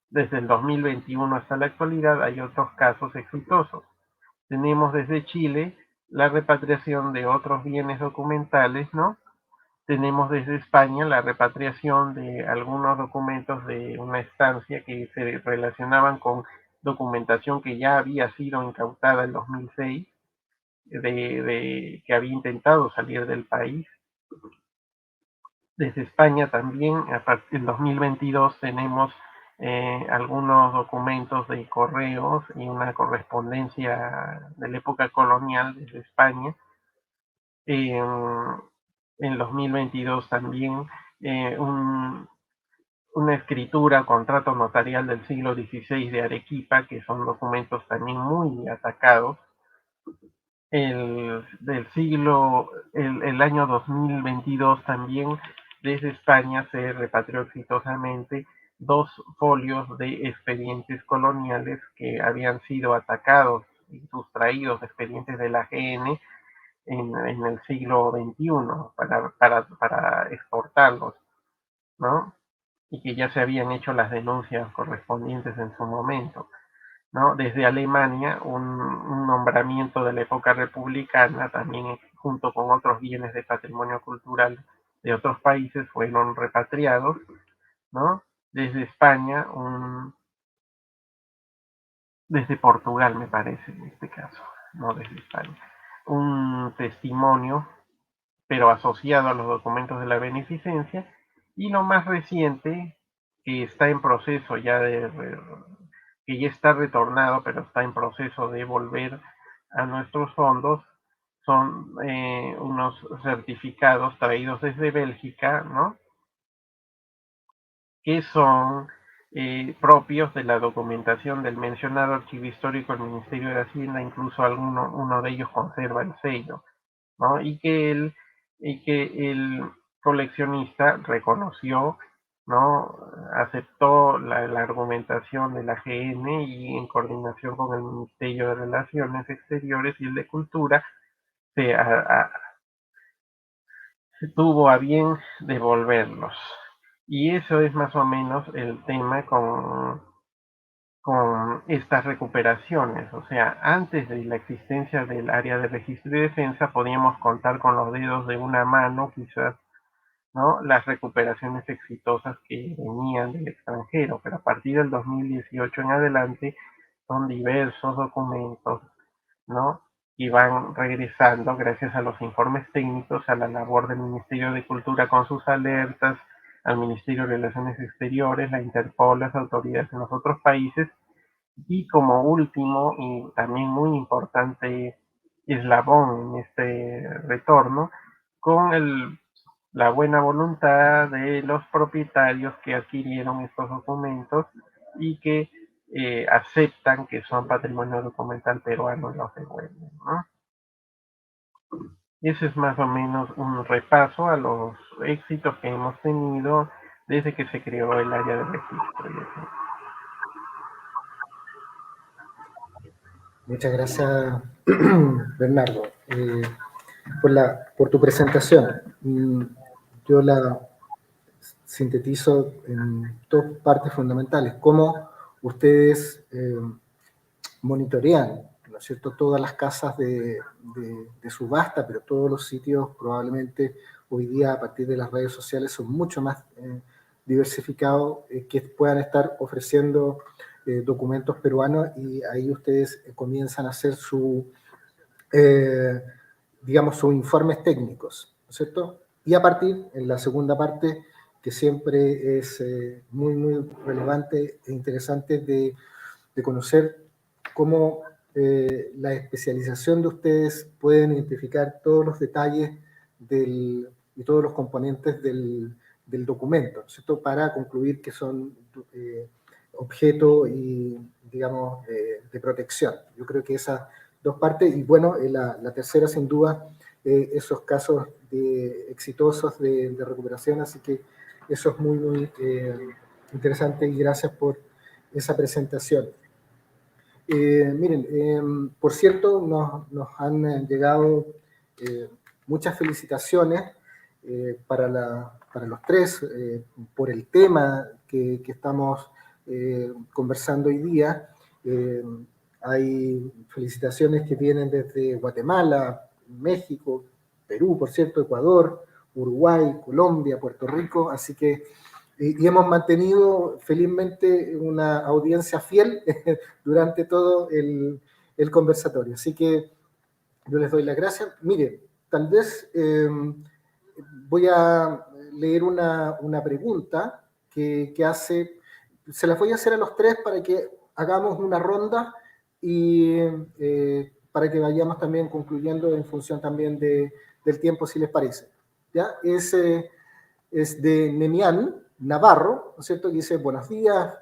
desde el 2021 hasta la actualidad hay otros casos exitosos. Tenemos desde Chile la repatriación de otros bienes documentales, ¿no? Tenemos desde España la repatriación de algunos documentos de una estancia que se relacionaban con documentación que ya había sido incautada en 2006, que había intentado salir del país. Desde España también, a partir del 2022, tenemos algunos documentos de correos y una correspondencia de la época colonial desde España. En 2022 también una escritura, contrato notarial del siglo XVI de Arequipa, que son documentos también muy atacados. El año 2022 también desde España se repatrió exitosamente 2 folios de expedientes coloniales que habían sido atacados y sustraídos de expedientes de la AGN en el siglo XXI para exportarlos, ¿no? Y que ya se habían hecho las denuncias correspondientes en su momento, ¿no? Desde Alemania, un nombramiento de la época republicana, también junto con otros bienes de patrimonio cultural de otros países, fueron repatriados, ¿no? Desde España, desde Portugal me parece en este caso, no desde España, un testimonio, pero asociado a los documentos de la beneficencia, y lo más reciente, que está en proceso ya que ya está retornado, pero está en proceso de volver a nuestros fondos, son unos certificados traídos desde Bélgica, ¿no? Que son propios de la documentación del mencionado archivo histórico del Ministerio de Hacienda, incluso uno de ellos conserva el sello, ¿no? Y que el coleccionista reconoció, ¿no? Aceptó la argumentación de la GN y en coordinación con el Ministerio de Relaciones Exteriores y el de Cultura se tuvo a bien devolverlos. Y eso es más o menos el tema con estas recuperaciones. O sea, antes de la existencia del área de registro y defensa, podíamos contar con los dedos de una mano, quizás, ¿no? Las recuperaciones exitosas que venían del extranjero, pero a partir del 2018 en adelante son diversos documentos, ¿no? Y van regresando gracias a los informes técnicos, a la labor del Ministerio de Cultura con sus alertas, al Ministerio de Relaciones Exteriores, la Interpol, las autoridades en los otros países, y como último y también muy importante eslabón en este retorno, con la buena voluntad de los propietarios que adquirieron estos documentos y que aceptan que son patrimonio documental peruano y los devuelven, ¿no? Ese es más o menos un repaso a los éxitos que hemos tenido desde que se creó el área de registro. Muchas gracias, Bernardo, por tu presentación. Yo la sintetizo en 2 partes fundamentales. Cómo ustedes monitorean, ¿no es cierto?, todas las casas de subasta, pero todos los sitios probablemente hoy día a partir de las redes sociales son mucho más diversificados, que puedan estar ofreciendo documentos peruanos, y ahí ustedes comienzan a hacer digamos, sus informes técnicos, ¿no es cierto? Y a partir, en la segunda parte, que siempre es muy, muy relevante e interesante de conocer cómo la especialización de ustedes pueden identificar todos los detalles y todos los componentes del documento, ¿no es cierto?, para concluir que son objeto y, digamos, de protección. Yo creo que esas dos partes, y bueno, la tercera sin duda, esos casos exitosos de recuperación, así que eso es muy, muy interesante y gracias por esa presentación. Miren, por cierto, nos han llegado muchas felicitaciones para los tres por el tema que estamos conversando hoy día. Hay felicitaciones que vienen desde Guatemala, México, Perú, por cierto, Ecuador, Uruguay, Colombia, Puerto Rico, así que y hemos mantenido felizmente una audiencia fiel durante todo el conversatorio. Así que yo les doy las gracias. Miren, tal vez voy a leer una pregunta que hace, se las voy a hacer a los tres para que hagamos una ronda y para que vayamos también concluyendo en función también del tiempo, si les parece. ¿Ya? Es de Nemian Navarro, ¿no es cierto? Que dice, buenos días,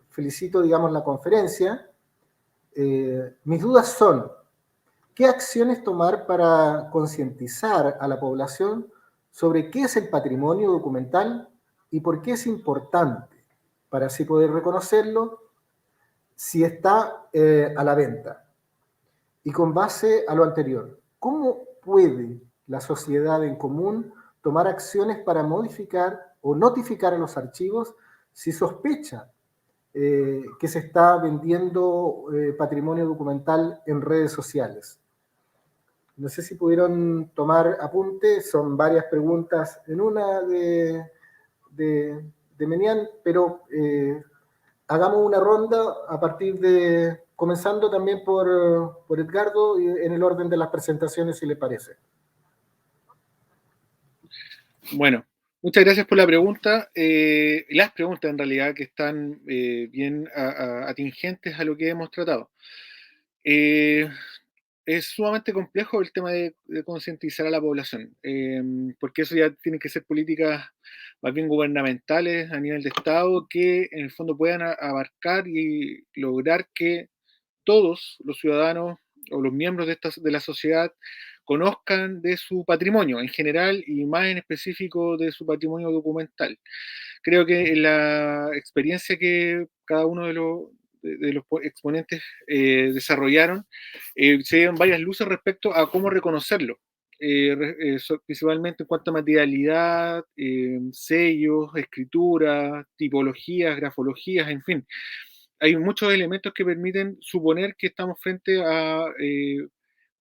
felicito, digamos, la conferencia. Mis dudas son, ¿qué acciones tomar para concientizar a la población sobre qué es el patrimonio documental y por qué es importante, para así poder reconocerlo si está a la venta? Y con base a lo anterior, ¿cómo puede la sociedad en común tomar acciones para modificar o notificar a los archivos si sospecha que se está vendiendo patrimonio documental en redes sociales? No sé si pudieron tomar apunte, son varias preguntas en una de Menian, pero hagamos una ronda a partir de, comenzando también por Edgardo, y en el orden de las presentaciones, si le parece. Bueno, muchas gracias por la pregunta. Las preguntas en realidad que están bien atingentes a lo que hemos tratado. Es sumamente complejo el tema de concientizar a la población, porque eso ya tienen que ser políticas más bien gubernamentales a nivel de Estado que en el fondo puedan abarcar y lograr que todos los ciudadanos o los miembros de la sociedad conozcan de su patrimonio en general y más en específico de su patrimonio documental. Creo que la experiencia que cada uno de los exponentes desarrollaron, se dieron varias luces respecto a cómo reconocerlo, principalmente en cuanto a materialidad, sellos, escritura, tipologías, grafologías, en fin. Hay muchos elementos que permiten suponer que estamos frente a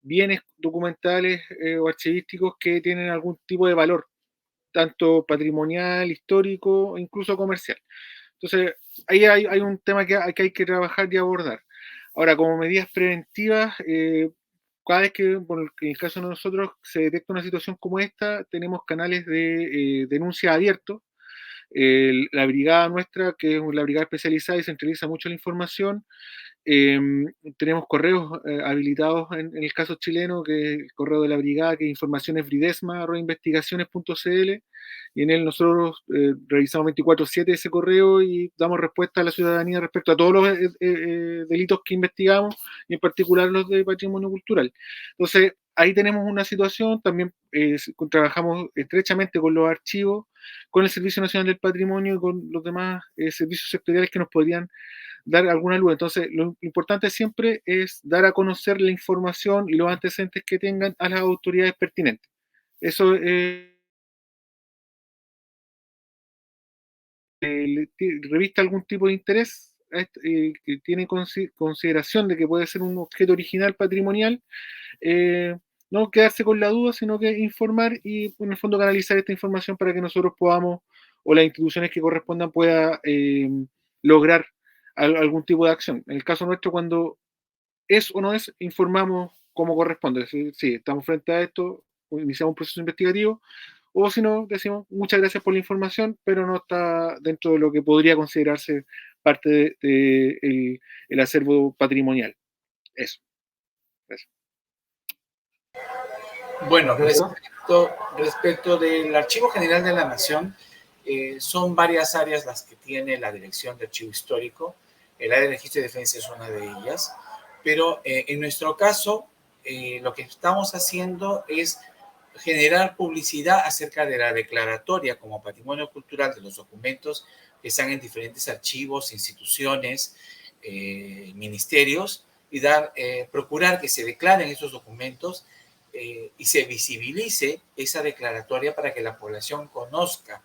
bienes documentales o archivísticos que tienen algún tipo de valor, tanto patrimonial, histórico, incluso comercial. Entonces, ahí hay un tema que hay que trabajar y abordar. Ahora, como medidas preventivas, cada vez que, por en el caso de nosotros, se detecta una situación como esta, tenemos canales de denuncia abiertos. La brigada nuestra, que es la brigada especializada y centraliza mucho la información, tenemos correos habilitados en el caso chileno, que es el correo de la brigada, que es informacionesbridesma@investigaciones.cl, y en él nosotros revisamos 24/7 ese correo y damos respuesta a la ciudadanía respecto a todos los delitos que investigamos, y en particular los de patrimonio cultural. Entonces, ahí tenemos una situación. También trabajamos estrechamente con los archivos, con el Servicio Nacional del Patrimonio y con los demás servicios sectoriales que nos podrían dar alguna luz. Entonces, lo importante siempre es dar a conocer la información y los antecedentes que tengan a las autoridades pertinentes. Eso revista algún tipo de interés, que tiene consideración de que puede ser un objeto original patrimonial, no quedarse con la duda, sino que informar y en el fondo canalizar esta información para que nosotros podamos, o las instituciones que correspondan, pueda lograr algún tipo de acción. En el caso nuestro, cuando es o no es, informamos como corresponde. Sí, estamos frente a esto, iniciamos un proceso investigativo, o si no, decimos muchas gracias por la información, pero no está dentro de lo que podría considerarse parte de el acervo patrimonial. Eso. Bueno, ¿correcto? respecto del Archivo General de la Nación, son varias áreas las que tiene la Dirección de Archivo Histórico. El área de registro y defensa es una de ellas, pero en nuestro caso, lo que estamos haciendo es generar publicidad acerca de la declaratoria como patrimonio cultural de los documentos que están en diferentes archivos, instituciones, ministerios, y procurar que se declaren esos documentos y se visibilice esa declaratoria para que la población conozca,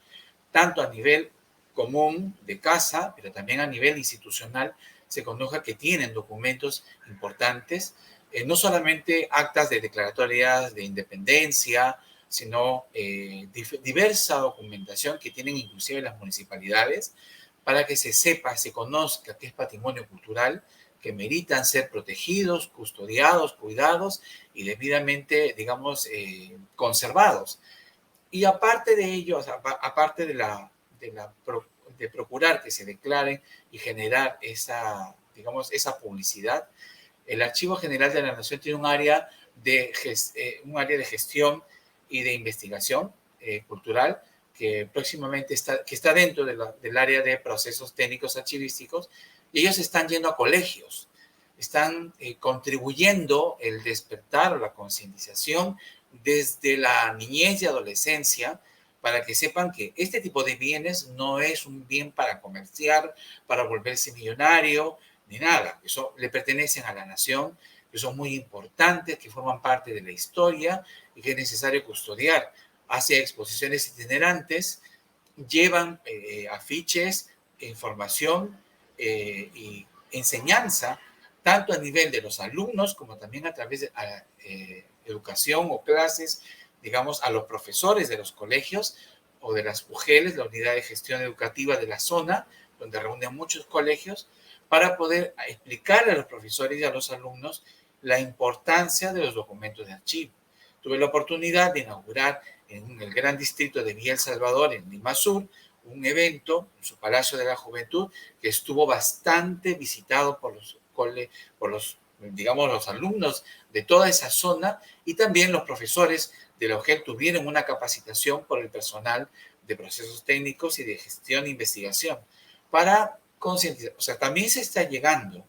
tanto a nivel común de casa, pero también a nivel institucional, se conozca que tienen documentos importantes, no solamente actas de declaratorias de independencia, sino diversa documentación que tienen inclusive las municipalidades, para que se sepa, se conozca que es patrimonio cultural, que meritan ser protegidos, custodiados, cuidados y debidamente, digamos, conservados. Y aparte de ello, o sea, aparte de procurar que se declaren y generar esa, digamos, esa publicidad, el Archivo General de la Nación tiene un área de gestión y de investigación cultural que próximamente está dentro del área de procesos técnicos archivísticos, y ellos están yendo a colegios, están contribuyendo el despertar o la concientización desde la niñez y adolescencia, para que sepan que este tipo de bienes no es un bien para comerciar, para volverse millonario, ni nada. Eso le pertenecen a la nación, que son muy importantes, que forman parte de la historia y que es necesario custodiar. Hace exposiciones itinerantes, llevan afiches, información y enseñanza, tanto a nivel de los alumnos como también a través de educación o clases, digamos, a los profesores de los colegios o de las UGELs, la Unidad de Gestión Educativa de la zona, donde reúnen muchos colegios, para poder explicarle a los profesores y a los alumnos la importancia de los documentos de archivo. Tuve la oportunidad de inaugurar en el gran distrito de Villa El Salvador, en Lima Sur, un evento en su Palacio de la Juventud que estuvo bastante visitado digamos, los alumnos de toda esa zona, y también los profesores de la UGEL tuvieron una capacitación por el personal de procesos técnicos y de gestión e investigación para concientizar. O sea, también se está llegando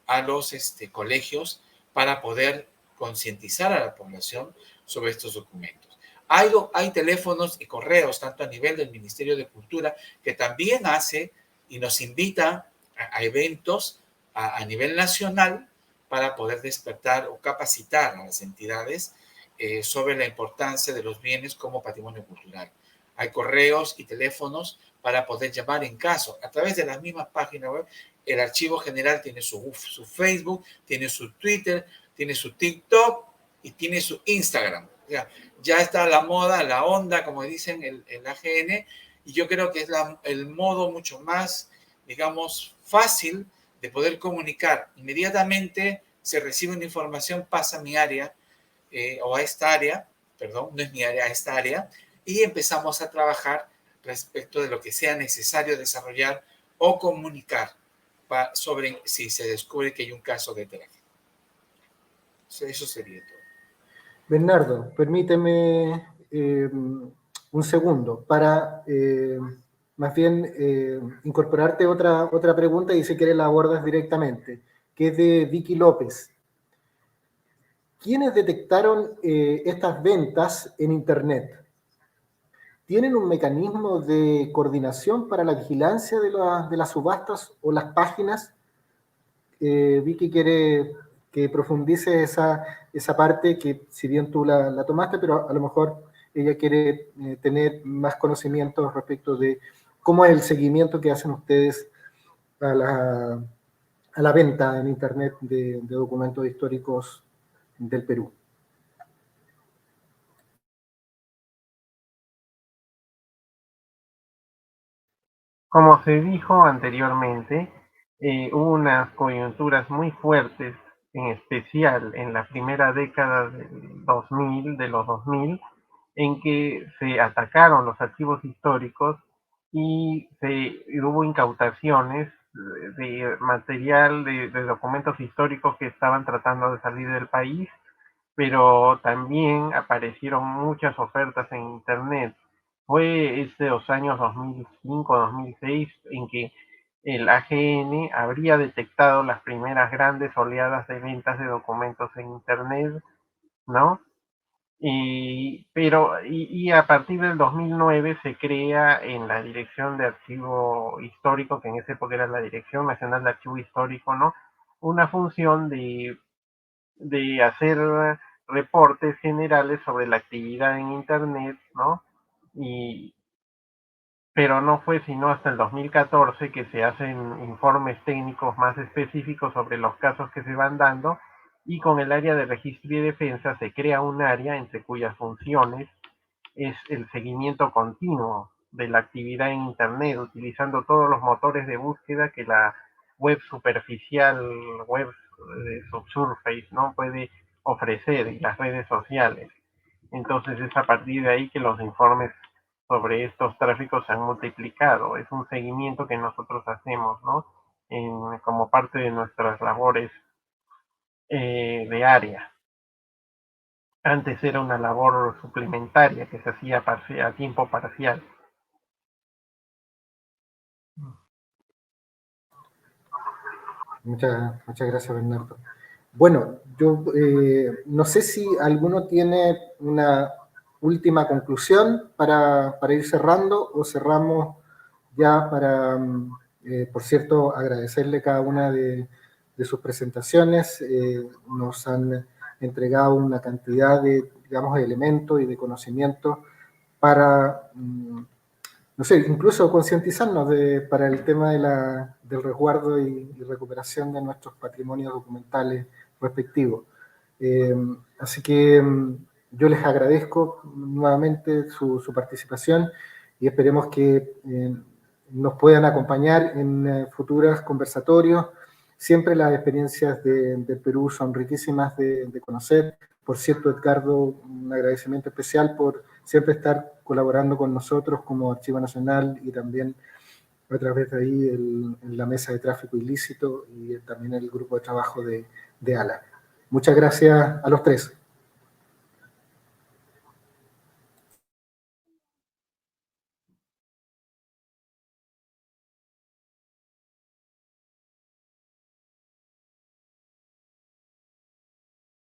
a los colegios para poder concientizar a la población sobre estos documentos. Hay teléfonos y correos, tanto a nivel del Ministerio de Cultura, que también hace y nos invita a eventos a nivel nacional para poder despertar o capacitar a las entidades sobre la importancia de los bienes como patrimonio cultural. Hay correos y teléfonos para poder llamar en caso. A través de la misma página web, el Archivo General tiene su Facebook, tiene su Twitter, tiene su TikTok y tiene su Instagram. Ya está la moda, la onda, como dicen el AGN, y yo creo que es el modo mucho más, digamos, fácil de poder comunicar. Inmediatamente se recibe una información, pasa a mi área, o a esta área, perdón, no es mi área, a esta área, y empezamos a trabajar respecto de lo que sea necesario desarrollar o comunicar sobre si se descubre que hay un caso de tráfico. Eso sería todo. Bernardo, permíteme un segundo para más bien incorporarte otra pregunta, y si quieres la abordas directamente, que es de Vicky López. ¿Quiénes detectaron estas ventas en Internet? ¿Tienen un mecanismo de coordinación para la vigilancia de las subastas o las páginas? Vicky quiere que profundice esa parte que si bien tú la tomaste, pero a lo mejor ella quiere tener más conocimientos respecto de cómo es el seguimiento que hacen ustedes a la venta en Internet de documentos históricos del Perú. Como se dijo anteriormente, hubo unas coyunturas muy fuertes, en especial en la primera década de los 2000, en que se atacaron los archivos históricos y hubo incautaciones de material, de documentos históricos que estaban tratando de salir del país, pero también aparecieron muchas ofertas en Internet. Fue los años 2005-2006 en que el AGN habría detectado las primeras grandes oleadas de ventas de documentos en Internet, ¿no? Y a partir del 2009 se crea en la Dirección de Archivo Histórico, que en esa época era la Dirección Nacional de Archivo Histórico, ¿no? Una función de hacer reportes generales sobre la actividad en Internet, ¿no? Pero no fue sino hasta el 2014 que se hacen informes técnicos más específicos sobre los casos que se van dando, y con el área de registro y defensa se crea un área entre cuyas funciones es el seguimiento continuo de la actividad en Internet, utilizando todos los motores de búsqueda que la web superficial, web subsurface, ¿no?, puede ofrecer, y las redes sociales. Entonces es a partir de ahí que los informes sobre estos tráficos se han multiplicado. Es un seguimiento que nosotros hacemos, ¿no?, como parte de nuestras labores de área. Antes era una labor suplementaria que se hacía a tiempo parcial. Muchas gracias, Bernardo. Bueno, yo no sé si alguno tiene una última conclusión para ir cerrando, o cerramos ya para, por cierto, agradecerle cada una de sus presentaciones. Nos han entregado una cantidad de, digamos, de elementos y de conocimientos para, no sé, incluso concientizarnos para el tema del resguardo y recuperación de nuestros patrimonios documentales respectivos. Así que yo les agradezco nuevamente su participación, y esperemos que nos puedan acompañar en futuros conversatorios. Siempre las experiencias de Perú son riquísimas de conocer. Por cierto, Edgardo, un agradecimiento especial por siempre estar colaborando con nosotros como Archivo Nacional, y también a través de ahí en la mesa de tráfico ilícito, y también el grupo de trabajo de ALA. Muchas gracias a los tres.